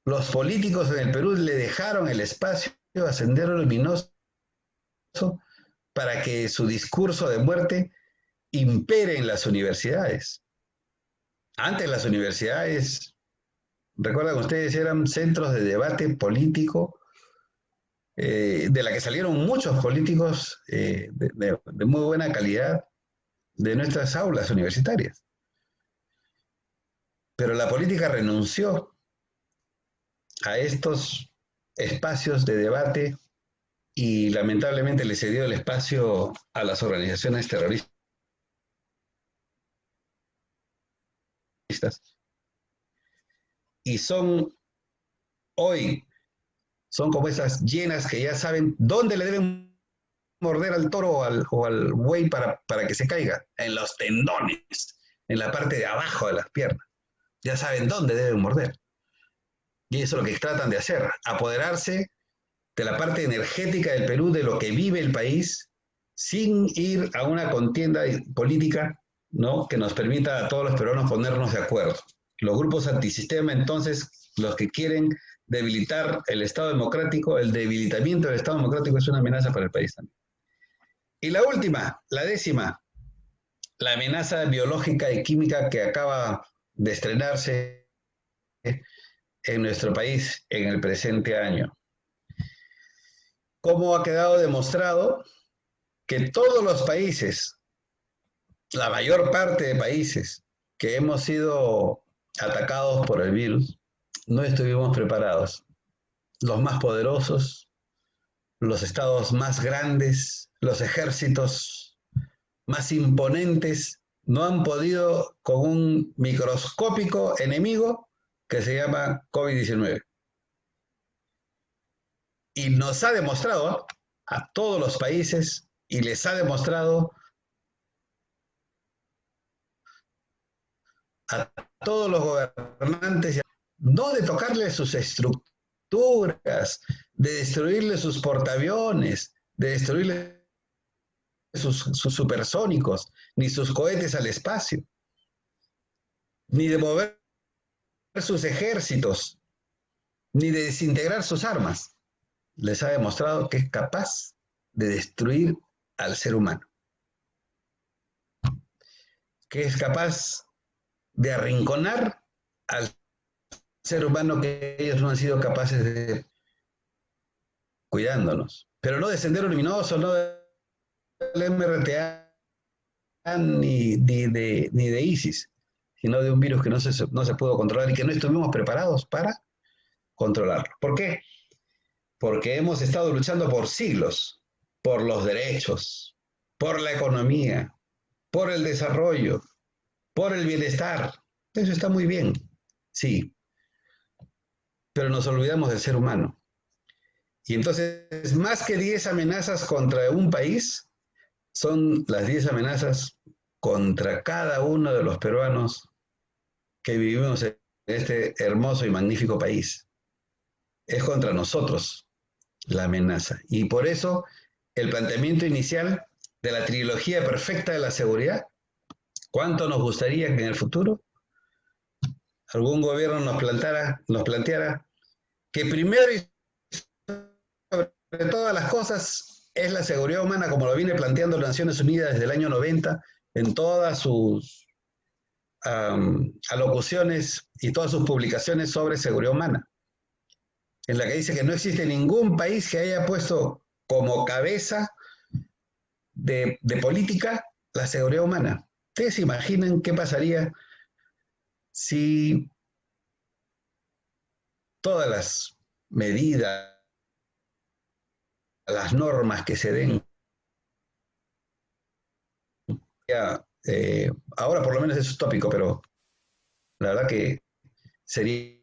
Los políticos en el Perú le dejaron el espacio a Sendero Luminoso para que su discurso de muerte impere en las universidades. Antes las universidades, recuerdan ustedes, eran centros de debate político, de la que salieron muchos políticos de muy buena calidad de nuestras aulas universitarias. Pero la política renunció a estos espacios de debate y lamentablemente le cedió el espacio a las organizaciones terroristas. Y hoy son como esas hienas que ya saben dónde le deben morder al toro o al buey para que se caiga, en los tendones, en la parte de abajo de las piernas. Ya saben dónde deben morder. Y eso es lo que tratan de hacer, apoderarse de la parte energética del Perú, de lo que vive el país, sin ir a una contienda política, ¿no?, que nos permita a todos los peruanos ponernos de acuerdo. Los grupos antisistema, entonces, los que quieren debilitar el Estado democrático, el debilitamiento del Estado democrático es una amenaza para el país también. Y la última, la décima, la amenaza biológica y química que acaba de estrenarse en nuestro país en el presente año. ¿Cómo ha quedado demostrado que todos los países, la mayor parte de países que hemos sido atacados por el virus, no estuvimos preparados? Los más poderosos, los estados más grandes, los ejércitos más imponentes, no han podido con un microscópico enemigo que se llama COVID-19. Y nos ha demostrado a todos los países y les ha demostrado a todos los gobernantes no de tocarle sus estructuras, de destruirle sus portaaviones, de destruirle sus supersónicos, ni sus cohetes al espacio, ni de mover sus ejércitos, ni de desintegrar sus armas. Les ha demostrado que es capaz de destruir al ser humano, que es capaz de arrinconar al ser humano que ellos no han sido capaces de cuidándonos. Pero no de Sendero Luminoso, no del MRTA, ni de ISIS, sino de un virus que no se pudo controlar y que no estuvimos preparados para controlarlo. ¿Por qué? Porque hemos estado luchando por siglos, por los derechos, por la economía, por el desarrollo, por el bienestar. Eso está muy bien, sí. pero nos olvidamos del ser humano. Y entonces, más que 10 amenazas contra un país, son las 10 amenazas contra cada uno de los peruanos que vivimos en este hermoso y magnífico país. Es contra nosotros la amenaza. Y por eso el planteamiento inicial de la trilogía perfecta de la seguridad, ¿cuánto nos gustaría que en el futuro algún gobierno nos planteara que primero y sobre todas las cosas es la seguridad humana, como lo viene planteando las Naciones Unidas desde el año 90 en todas sus alocuciones y todas sus publicaciones sobre seguridad humana, en la que dice que no existe ningún país que haya puesto como cabeza de política la seguridad humana. ¿Ustedes se imaginan qué pasaría si todas las medidas, las normas que se den, ahora por lo menos es utópico, pero la verdad que sería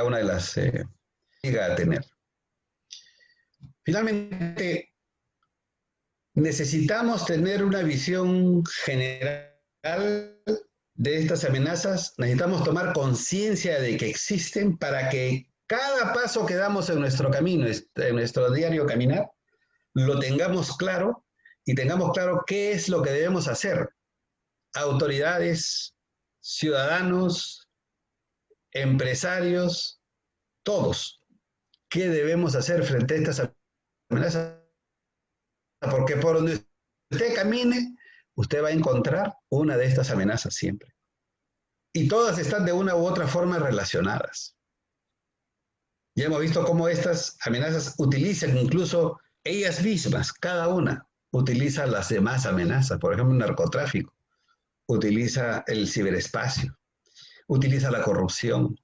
una de las a tener. Finalmente, necesitamos tener una visión general de estas amenazas, necesitamos tomar conciencia de que existen para que cada paso que damos en nuestro camino, en nuestro diario caminar, lo tengamos claro y tengamos claro qué es lo que debemos hacer. Autoridades, ciudadanos, empresarios, todos. ¿Qué debemos hacer frente a estas amenazas? Porque por donde usted camine, usted va a encontrar una de estas amenazas siempre. Y todas están de una u otra forma relacionadas. Ya hemos visto cómo estas amenazas utilizan incluso ellas mismas, cada una utiliza las demás amenazas. Por ejemplo, el narcotráfico utiliza el ciberespacio, utiliza la corrupción,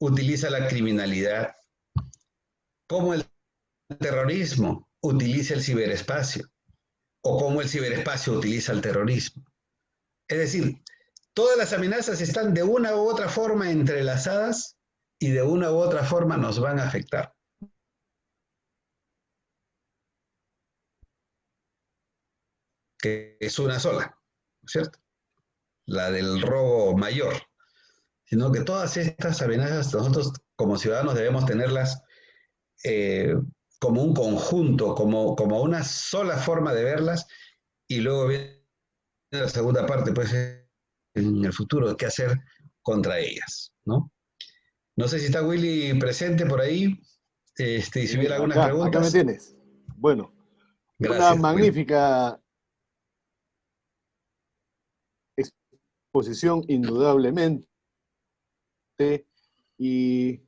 utiliza la criminalidad, como el terrorismo utiliza el ciberespacio o cómo el ciberespacio utiliza el terrorismo. Es decir, todas las amenazas están de una u otra forma entrelazadas y de una u otra forma nos van a afectar. Que es una sola, ¿cierto? La del robo mayor. Sino que todas estas amenazas nosotros como ciudadanos debemos tenerlas como un conjunto, como una sola forma de verlas, y luego viene la segunda parte, pues en el futuro, qué hacer contra ellas, ¿no? No sé si está Willy presente por ahí, y si hubiera algunas preguntas. Acá me tienes. Bueno, gracias, una magnífica exposición, indudablemente, y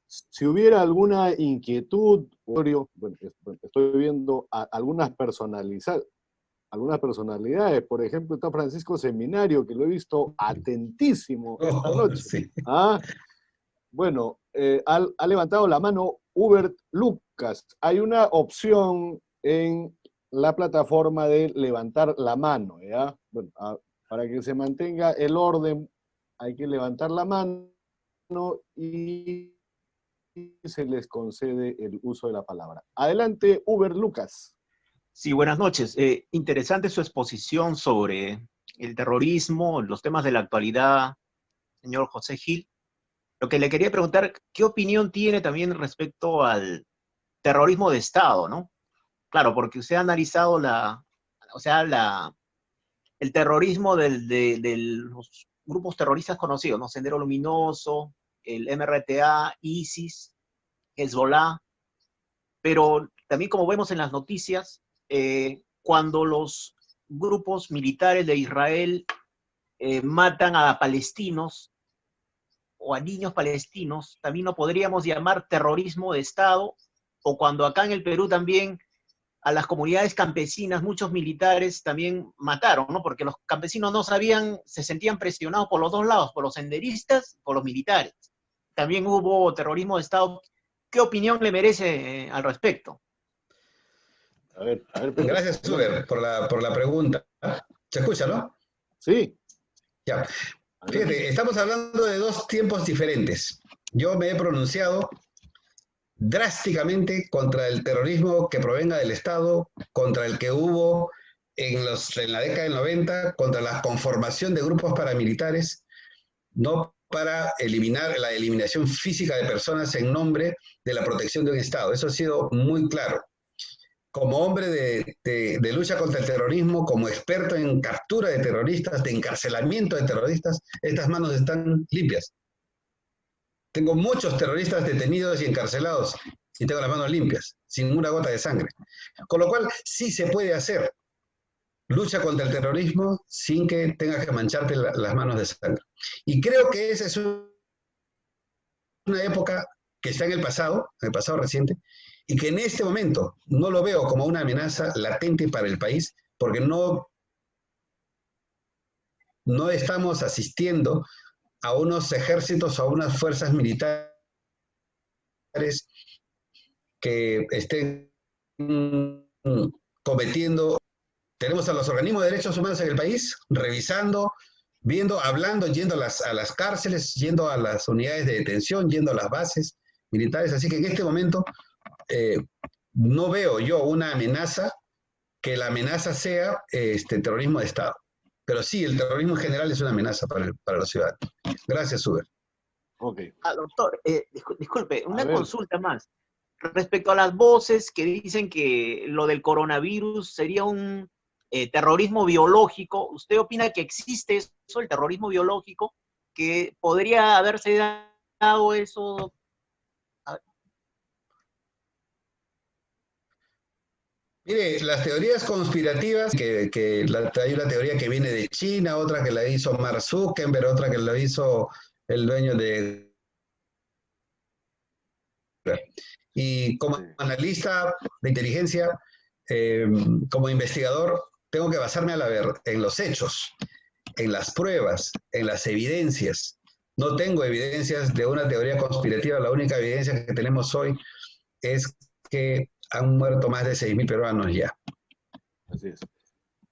si hubiera alguna inquietud, bueno, estoy viendo algunas personalidades, por ejemplo, está Francisco Seminario, que lo he visto atentísimo esta noche. Sí. Bueno, ha levantado la mano Hubert Lucas. Hay una opción en la plataforma de levantar la mano, ¿ya? Bueno, para que se mantenga el orden, hay que levantar la mano y se les concede el uso de la palabra. Adelante, Hubert Lucas. Sí, buenas noches. Interesante su exposición sobre el terrorismo, los temas de la actualidad, señor José Gil. Lo que le quería preguntar, ¿qué opinión tiene también respecto al terrorismo de Estado, ¿no? Claro, porque usted ha analizado el terrorismo de los grupos terroristas conocidos, ¿no? Sendero Luminoso, el MRTA, ISIS, Hezbollah, pero también como vemos en las noticias, cuando los grupos militares de Israel matan a palestinos o a niños palestinos, también lo podríamos llamar terrorismo de Estado, o cuando acá en el Perú también a las comunidades campesinas, muchos militares también mataron, ¿no? Porque los campesinos no sabían, se sentían presionados por los dos lados, por los senderistas, por los militares. También hubo terrorismo de Estado. ¿Qué opinión le merece al respecto? A ver, gracias, Hubert, por la pregunta. ¿Se escucha, no? Sí. Ya. Fíjate, estamos hablando de dos tiempos diferentes. Yo me he pronunciado drásticamente contra el terrorismo que provenga del Estado, contra el que hubo en la década del 90, contra la conformación de grupos paramilitares, no para eliminar la eliminación física de personas en nombre de la protección de un Estado. Eso ha sido muy claro. Como hombre de lucha contra el terrorismo, como experto en captura de terroristas, de encarcelamiento de terroristas, estas manos están limpias. Tengo muchos terroristas detenidos y encarcelados y tengo las manos limpias, sin una gota de sangre. Con lo cual, sí se puede hacer lucha contra el terrorismo sin que tengas que mancharte las manos de sangre. Y creo que esa es una época que está en el pasado reciente, y que en este momento no lo veo como una amenaza latente para el país, porque no estamos asistiendo a unos ejércitos o a unas fuerzas militares que estén cometiendo. Tenemos a los organismos de derechos humanos en el país revisando, viendo, hablando, yendo a las cárceles, yendo a las unidades de detención, yendo a las bases militares. Así que en este momento no veo yo una amenaza, que la amenaza sea terrorismo de Estado. Pero sí, el terrorismo en general es una amenaza para los ciudadanos. Gracias, Uber. Ok. Doctor, disculpe, una consulta más. Respecto a las voces que dicen que lo del coronavirus sería un terrorismo biológico, ¿usted opina que existe eso, el terrorismo biológico, que podría haberse dado eso? Mire, las teorías conspirativas, hay una teoría que viene de China, otra que la hizo Mark Zuckerberg, otra que la hizo el dueño de... Y como analista de inteligencia, como investigador, tengo que basarme en los hechos, en las pruebas, en las evidencias. No tengo evidencias de una teoría conspirativa, la única evidencia que tenemos hoy es que han muerto más de 6.000 peruanos ya. Así es.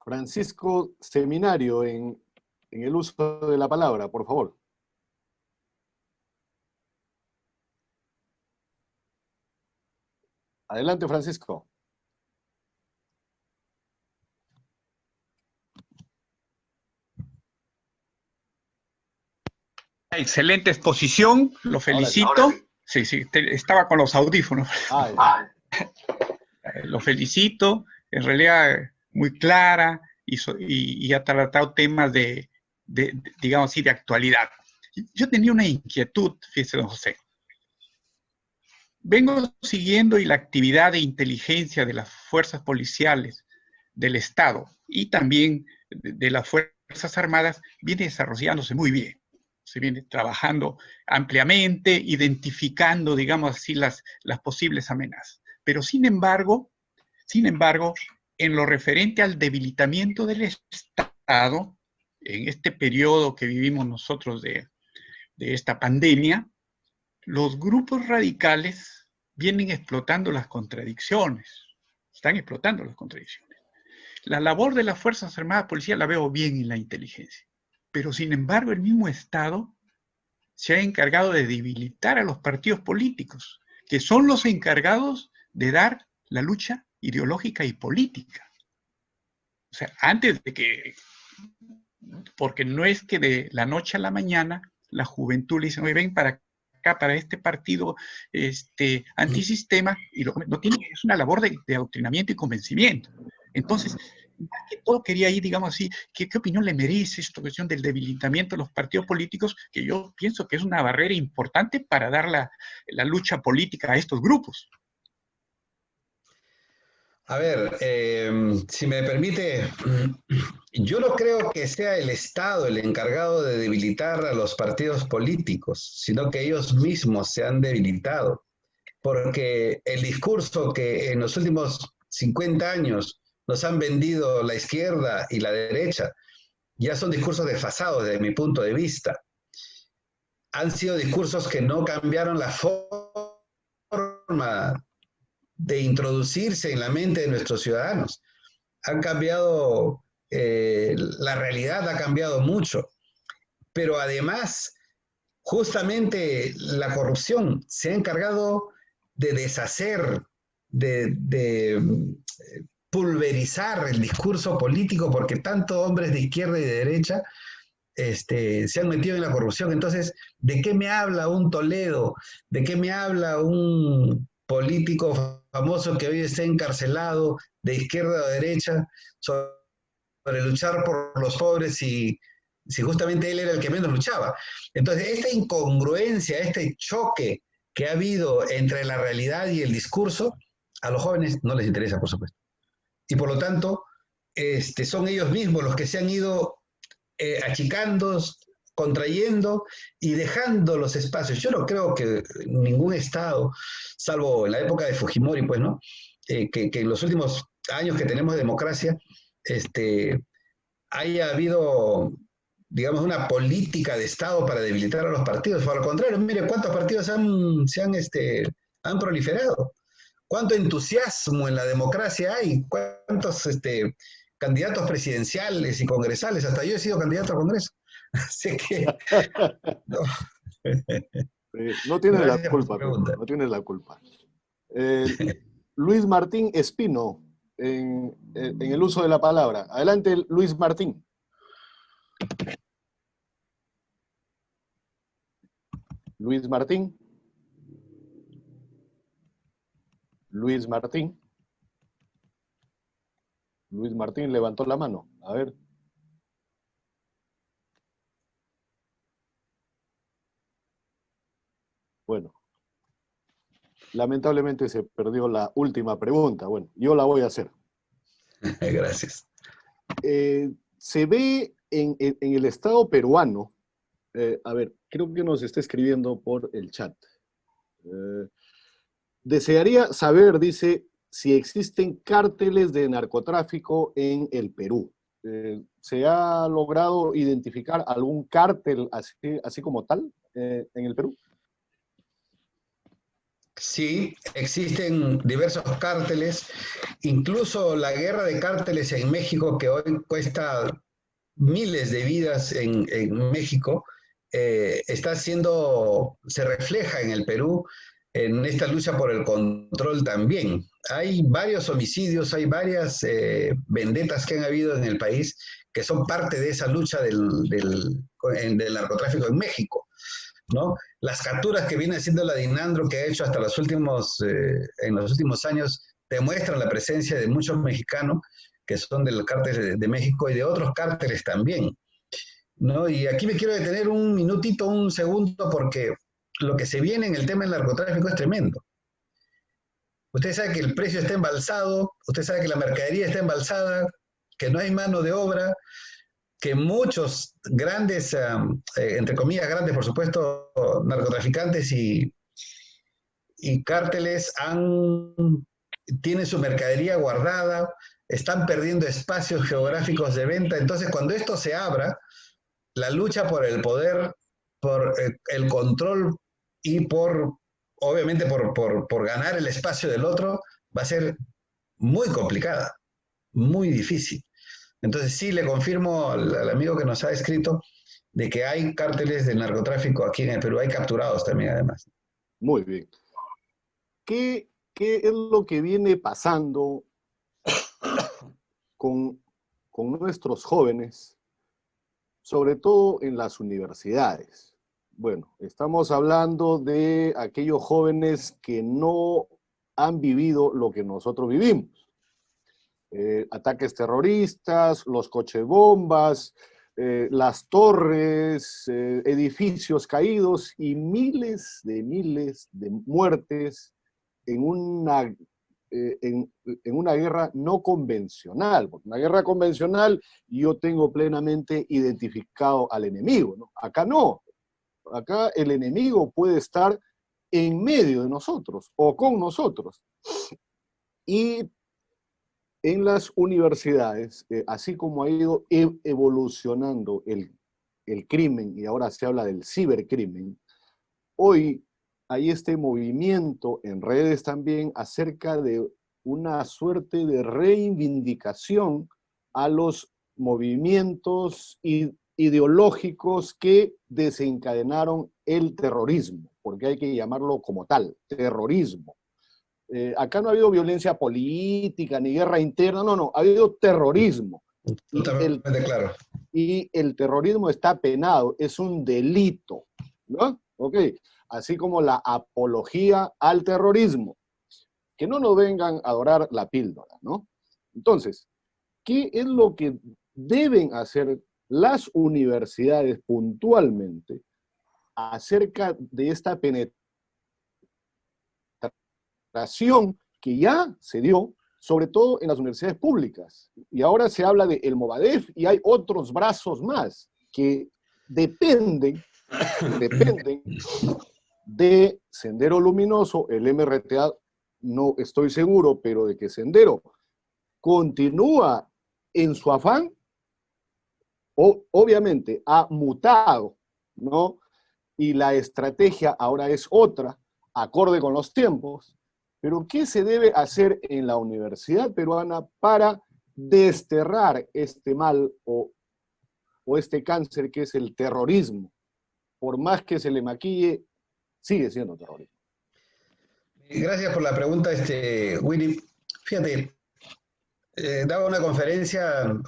Francisco Seminario, en el uso de la palabra, por favor. Adelante, Francisco. Excelente exposición, lo felicito. Ahora sí. Sí, estaba con los audífonos. Lo felicito, en realidad muy clara y ha tratado temas digamos así, de actualidad. Yo tenía una inquietud, fíjese, don José. Vengo siguiendo la actividad de inteligencia de las fuerzas policiales del Estado y también de las Fuerzas Armadas, viene desarrollándose muy bien. Se viene trabajando ampliamente, identificando, digamos así, las posibles amenazas. Pero sin embargo, en lo referente al debilitamiento del Estado, en este periodo que vivimos nosotros de esta pandemia, los grupos radicales vienen explotando las contradicciones, están explotando las contradicciones. La labor de las Fuerzas Armadas Policías la veo bien en la inteligencia, pero sin embargo el mismo Estado se ha encargado de debilitar a los partidos políticos, que son los encargados de dar la lucha ideológica y política. O sea, antes de que, porque no es que de la noche a la mañana la juventud le dice, oye, ven para acá, para este partido antisistema, y no tiene, es una labor de adoctrinamiento y convencimiento. Entonces, más que todo quería ir, digamos así, ¿qué opinión le merece esta cuestión del debilitamiento de los partidos políticos? Que yo pienso que es una barrera importante para dar la lucha política a estos grupos. A ver, si me permite, yo no creo que sea el Estado el encargado de debilitar a los partidos políticos, sino que ellos mismos se han debilitado, porque el discurso que en los últimos 50 años nos han vendido la izquierda y la derecha, ya son discursos desfasados desde mi punto de vista. Han sido discursos que no cambiaron la forma de introducirse en la mente de nuestros ciudadanos. Han cambiado, la realidad ha cambiado mucho, pero además, justamente la corrupción se ha encargado de deshacer, de pulverizar el discurso político, porque tanto hombres de izquierda y de derecha se han metido en la corrupción. Entonces, ¿de qué me habla un Toledo? ¿De qué me habla un político famoso que hoy está encarcelado de izquierda o derecha sobre luchar por los pobres si justamente él era el que menos luchaba? Entonces, esta incongruencia, este choque que ha habido entre la realidad y el discurso, a los jóvenes no les interesa, por supuesto. Y por lo tanto, son ellos mismos los que se han ido achicando, contrayendo y dejando los espacios. Yo no creo que ningún Estado, salvo en la época de Fujimori, pues, ¿no? Que en los últimos años que tenemos de democracia, haya habido, digamos, una política de Estado para debilitar a los partidos. Por lo contrario, mire cuántos partidos han proliferado. Cuánto entusiasmo en la democracia hay, cuántos candidatos presidenciales y congresales. Hasta yo he sido candidato a Congreso. Así que... No, no tienes la culpa, pregunta. no tienes la culpa. Luis Martín Espino, en el uso de la palabra. Adelante, Luis Martín. Luis Martín. Luis Martín. Luis Martín levantó la mano. A ver. Bueno. Lamentablemente se perdió la última pregunta. Bueno, yo la voy a hacer. Gracias. Se ve en el Estado peruano, a ver, creo que nos está escribiendo por el chat. Desearía saber, dice, si existen cárteles de narcotráfico en el Perú. ¿Se ha logrado identificar algún cártel así como tal en el Perú? Sí, existen diversos cárteles, incluso la guerra de cárteles en México, que hoy cuesta miles de vidas en México, se refleja en el Perú en esta lucha por el control también. Hay varios homicidios, hay varias vendetas que han habido en el país que son parte de esa lucha del narcotráfico en México, ¿no? Las capturas que viene haciendo la DINANDRO, que ha hecho hasta en los últimos años, demuestran la presencia de muchos mexicanos que son del cártel de México y de otros cárteles también, ¿no? Y aquí me quiero detener un minutito, un segundo, porque lo que se viene en el tema del narcotráfico es tremendo. Usted sabe que el precio está embalsado, usted sabe que la mercadería está embalsada, que no hay mano de obra, que muchos grandes, entre comillas grandes, por supuesto, narcotraficantes y cárteles tienen su mercadería guardada, están perdiendo espacios geográficos de venta. Entonces, cuando esto se abra, la lucha por el poder, por el control y obviamente, por ganar el espacio del otro, va a ser muy complicada, muy difícil. Entonces sí, le confirmo al amigo que nos ha escrito de que hay cárteles de narcotráfico aquí en el Perú, hay capturados también además. Muy bien. ¿Qué es lo que viene pasando con nuestros jóvenes, sobre todo en las universidades? Bueno, estamos hablando de aquellos jóvenes que no han vivido lo que nosotros vivimos. Ataques terroristas, los coches bombas, las torres, edificios caídos y miles de muertes en una guerra no convencional. Porque una guerra convencional yo tengo plenamente identificado al enemigo, ¿no? Acá no. Acá el enemigo puede estar en medio de nosotros o con nosotros. Y en las universidades, así como ha ido evolucionando el crimen, y ahora se habla del cibercrimen, hoy hay este movimiento en redes también acerca de una suerte de reivindicación a los movimientos ideológicos que desencadenaron el terrorismo, porque hay que llamarlo como tal, terrorismo. Acá no ha habido violencia política ni guerra interna, no, ha habido terrorismo. Totalmente claro. Y el terrorismo está penado, es un delito, ¿no? Ok, así como la apología al terrorismo. Que no nos vengan a dorar la píldora, ¿no? Entonces, ¿qué es lo que deben hacer las universidades puntualmente acerca de esta penetración que ya se dio, sobre todo en las universidades públicas? Y ahora se habla del Movadef y hay otros brazos más que dependen de Sendero Luminoso, el MRTA. No estoy seguro, pero de que Sendero continúa en su afán, obviamente ha mutado, ¿no? Y la estrategia ahora es otra, acorde con los tiempos. Pero ¿qué se debe hacer en la universidad peruana para desterrar este mal o este cáncer que es el terrorismo? Por más que se le maquille, sigue siendo terrorismo. Gracias por la pregunta, Willy. Fíjate, daba una conferencia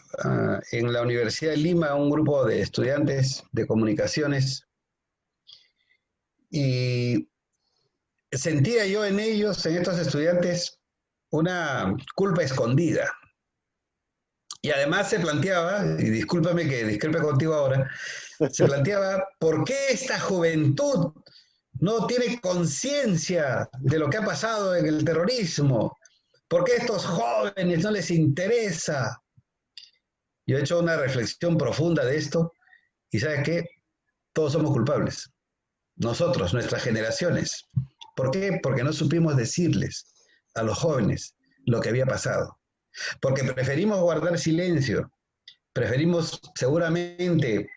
en la Universidad de Lima a un grupo de estudiantes de comunicaciones y sentía yo en ellos, en estos estudiantes, una culpa escondida. Y además se planteaba, y discúlpame que discrepe contigo ahora, se planteaba por qué esta juventud no tiene conciencia de lo que ha pasado en el terrorismo. ¿Por qué a estos jóvenes no les interesa? Yo he hecho una reflexión profunda de esto y ¿sabes qué? Todos somos culpables. Nosotros, nuestras generaciones. ¿Por qué? Porque no supimos decirles a los jóvenes lo que había pasado. Porque preferimos guardar silencio. Preferimos seguramente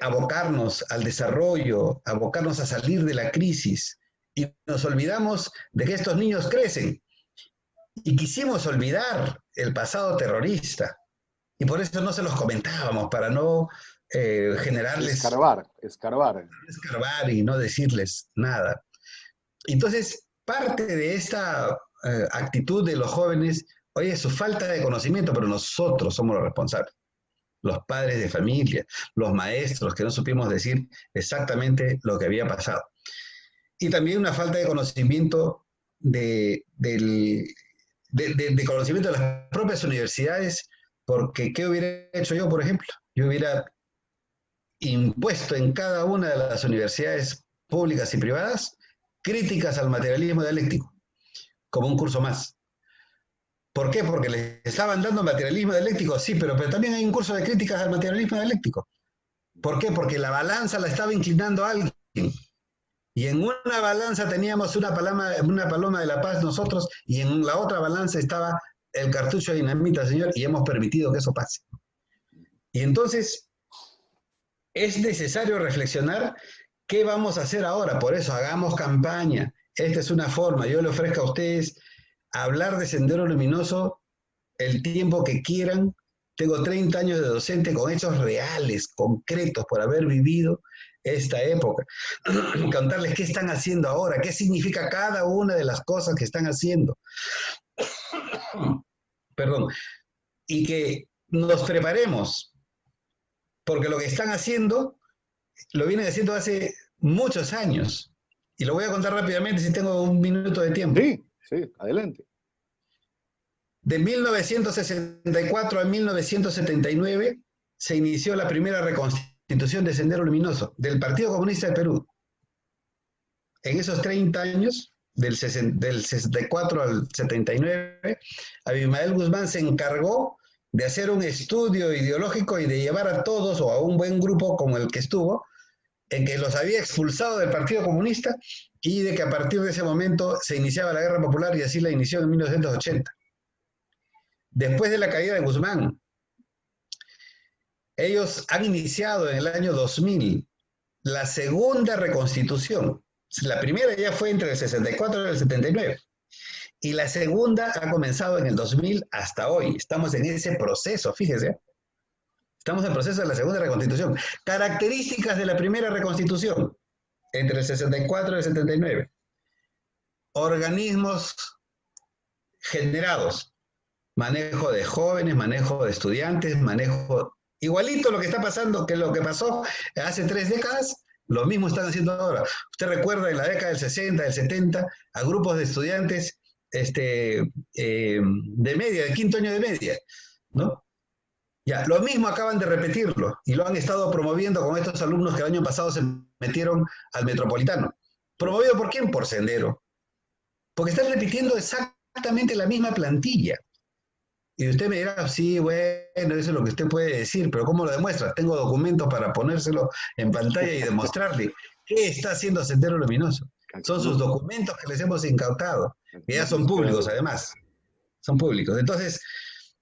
abocarnos al desarrollo, abocarnos a salir de la crisis y nos olvidamos de que estos niños crecen y quisimos olvidar el pasado terrorista y por eso no se los comentábamos, para no generarles... Escarbar y no decirles nada. Entonces, parte de esta actitud de los jóvenes, oye, su falta de conocimiento, pero nosotros somos los responsables. Los padres de familia, los maestros, que no supimos decir exactamente lo que había pasado. Y también una falta de conocimiento de conocimiento de las propias universidades, porque ¿qué hubiera hecho yo, por ejemplo? Yo hubiera impuesto en cada una de las universidades públicas y privadas críticas al materialismo dialéctico, como un curso más. ¿Por qué? Porque les estaban dando materialismo dialéctico, sí, pero también hay un curso de críticas al materialismo dialéctico. ¿Por qué? Porque la balanza la estaba inclinando a alguien. Y en una balanza teníamos una paloma de la paz nosotros, y en la otra balanza estaba el cartucho de dinamita, señor, y hemos permitido que eso pase. Y entonces es necesario reflexionar qué vamos a hacer ahora. Por eso hagamos campaña. Esta es una forma. Yo le ofrezco a ustedes hablar de Sendero Luminoso el tiempo que quieran. Tengo 30 años de docente con hechos reales, concretos, por haber vivido esta época. Contarles qué están haciendo ahora, qué significa cada una de las cosas que están haciendo. Perdón. Y que nos preparemos, porque lo que están haciendo lo vienen haciendo hace muchos años. Y lo voy a contar rápidamente si tengo un minuto de tiempo. Sí, adelante. De 1964 a 1979 se inició la primera reconstitución de Sendero Luminoso del Partido Comunista de Perú. En esos 30 años, del 64 al 79, Abimael Guzmán se encargó de hacer un estudio ideológico y de llevar a todos, o a un buen grupo como el que estuvo, en que los había expulsado del Partido Comunista y de que a partir de ese momento se iniciaba la Guerra Popular, y así la inició en 1980. Después de la caída de Guzmán, ellos han iniciado en el año 2000 la segunda reconstitución. La primera ya fue entre el 64 y el 79. Y la segunda ha comenzado en el 2000 hasta hoy. Estamos en ese proceso, fíjese. Estamos en proceso de la segunda reconstitución. Características de la primera reconstitución, entre el 64 y el 79. Organismos generados. Manejo de jóvenes, manejo de estudiantes, manejo... Igualito lo que está pasando, que lo que pasó hace 3 décadas, lo mismo están haciendo ahora. Usted recuerda en la década del 60, del 70, a grupos de estudiantes de media, de quinto año de media, ¿no? Ya, lo mismo acaban de repetirlo, y lo han estado promoviendo con estos alumnos que el año pasado se metieron al Metropolitano. ¿Promovido por quién? Por Sendero. Porque están repitiendo exactamente la misma plantilla. Y usted me dirá, sí, bueno, eso es lo que usted puede decir, pero ¿cómo lo demuestra? Tengo documentos para ponérselo en pantalla y demostrarle qué está haciendo Sendero Luminoso. Son sus documentos que les hemos incautado, que ya son públicos además. Son públicos. Entonces,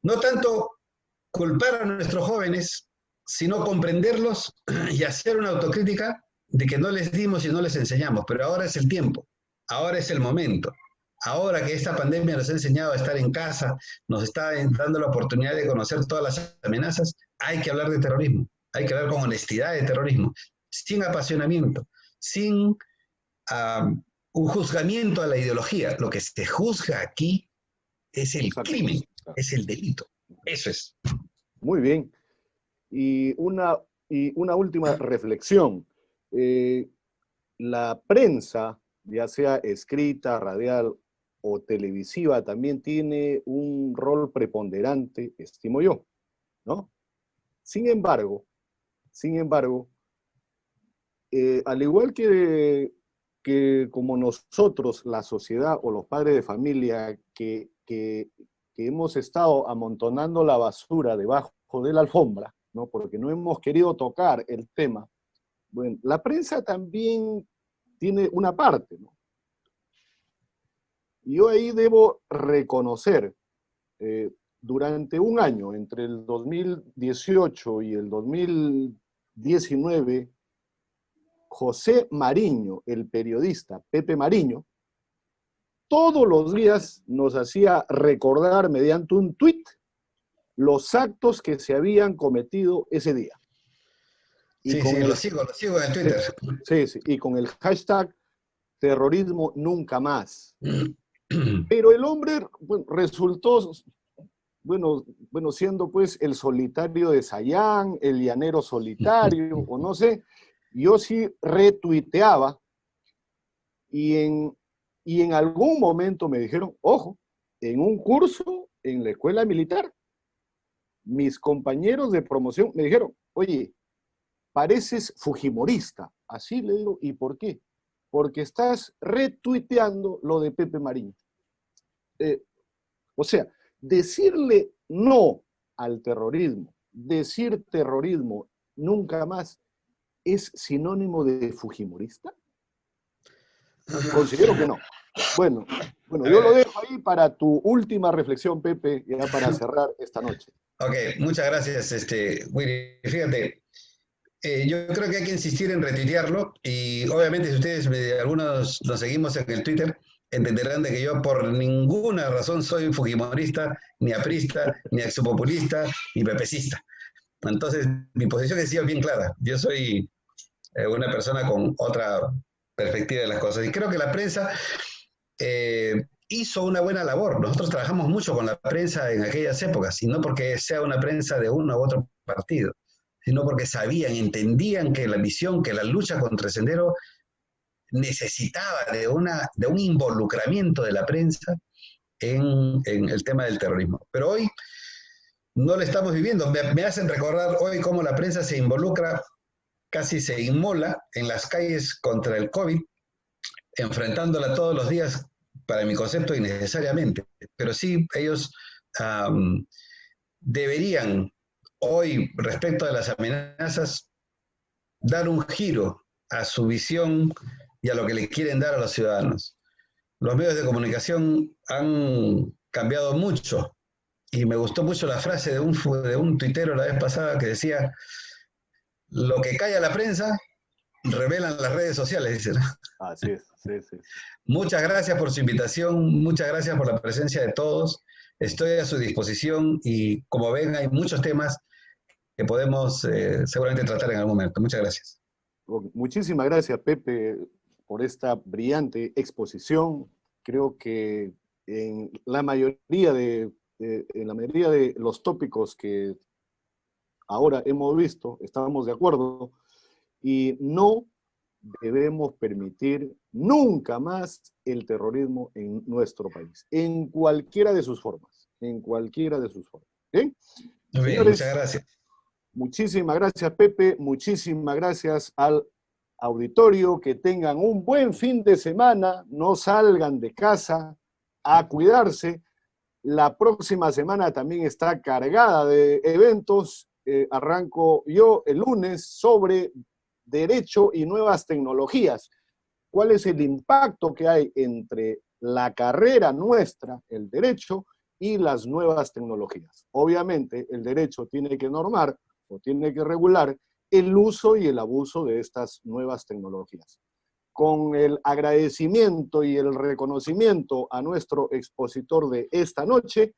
no tanto culpar a nuestros jóvenes, sino comprenderlos y hacer una autocrítica de que no les dimos y no les enseñamos, pero ahora es el tiempo, ahora es el momento. Ahora que esta pandemia nos ha enseñado a estar en casa, nos está dando la oportunidad de conocer todas las amenazas, hay que hablar de terrorismo, hay que hablar con honestidad de terrorismo, sin apasionamiento, sin un juzgamiento a la ideología. Lo que se juzga aquí es el crimen, es el delito. Eso es. Muy bien. Y una última reflexión. La prensa, ya sea escrita, radial o televisiva, también tiene un rol preponderante, estimo yo, ¿no? Sin embargo, al igual que como nosotros, la sociedad o los padres de familia que hemos estado amontonando la basura debajo de la alfombra, ¿no? Porque no hemos querido tocar el tema, bueno, la prensa también tiene una parte, ¿no? Yo ahí debo reconocer, durante un año, entre el 2018 y el 2019, José Mariño, el periodista Pepe Mariño, todos los días nos hacía recordar mediante un tuit los actos que se habían cometido ese día. Y sí, lo sigo en Twitter. Sí, y con el hashtag terrorismo nunca más. Pero el hombre, bueno, resultó, bueno, siendo pues el solitario de Sayán, el llanero solitario, o no sé, yo sí retuiteaba y en algún momento me dijeron, ojo, en un curso en la escuela militar, mis compañeros de promoción me dijeron, oye, pareces fujimorista. Así le digo, ¿y por qué? Porque estás retuiteando lo de Pepe Mariño. O sea, decirle no al terrorismo, decir terrorismo nunca más, ¿es sinónimo de fujimorista? Considero que no. Bueno, yo lo dejo ahí para tu última reflexión, Pepe, ya para cerrar esta noche. Ok, muchas gracias, Willy. Fíjate, yo creo que hay que insistir en retuitearlo y obviamente si ustedes, algunos nos seguimos en el Twitter, entenderán de que yo por ninguna razón soy fujimorista, ni aprista, ni exopopulista, ni pepecista. Entonces, mi posición es bien clara. Yo soy una persona con otra perspectiva de las cosas. Y creo que la prensa hizo una buena labor. Nosotros trabajamos mucho con la prensa en aquellas épocas, y no porque sea una prensa de uno u otro partido, sino porque sabían, entendían que la misión, que la lucha contra el Sendero necesitaba de un involucramiento de la prensa en el tema del terrorismo. Pero hoy no lo estamos viviendo. Me hacen recordar hoy cómo la prensa se involucra, casi se inmola en las calles contra el COVID, enfrentándola todos los días, para mi concepto, innecesariamente. Pero sí, ellos deberían hoy, respecto a las amenazas, dar un giro a su visión y a lo que le quieren dar a los ciudadanos. Los medios de comunicación han cambiado mucho y me gustó mucho la frase de un tuitero la vez pasada que decía: lo que calla la prensa revelan las redes sociales, dicen. Así es, sí. Muchas gracias por su invitación, muchas gracias por la presencia de todos. Estoy a su disposición y como ven hay muchos temas que podemos seguramente tratar en algún momento. Muchas gracias. Muchísimas gracias, Pepe, por esta brillante exposición. Creo que en la mayoría de los tópicos que ahora hemos visto, estamos de acuerdo, y no debemos permitir nunca más el terrorismo en nuestro país, en cualquiera de sus formas, en cualquiera de sus formas. ¿Okay? Muy bien, Señores, muchas gracias. Muchísimas gracias, Pepe, muchísimas gracias al auditorio, que tengan un buen fin de semana, no salgan de casa, a cuidarse. La próxima semana también está cargada de eventos. Arranco yo el lunes sobre derecho y nuevas tecnologías. ¿Cuál es el impacto que hay entre la carrera nuestra, el derecho, y las nuevas tecnologías? Obviamente, el derecho tiene que normar o tiene que regular el uso y el abuso de estas nuevas tecnologías. Con el agradecimiento y el reconocimiento a nuestro expositor de esta noche,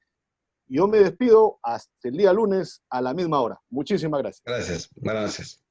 yo me despido hasta el día lunes a la misma hora. Muchísimas gracias. Gracias, buenas noches.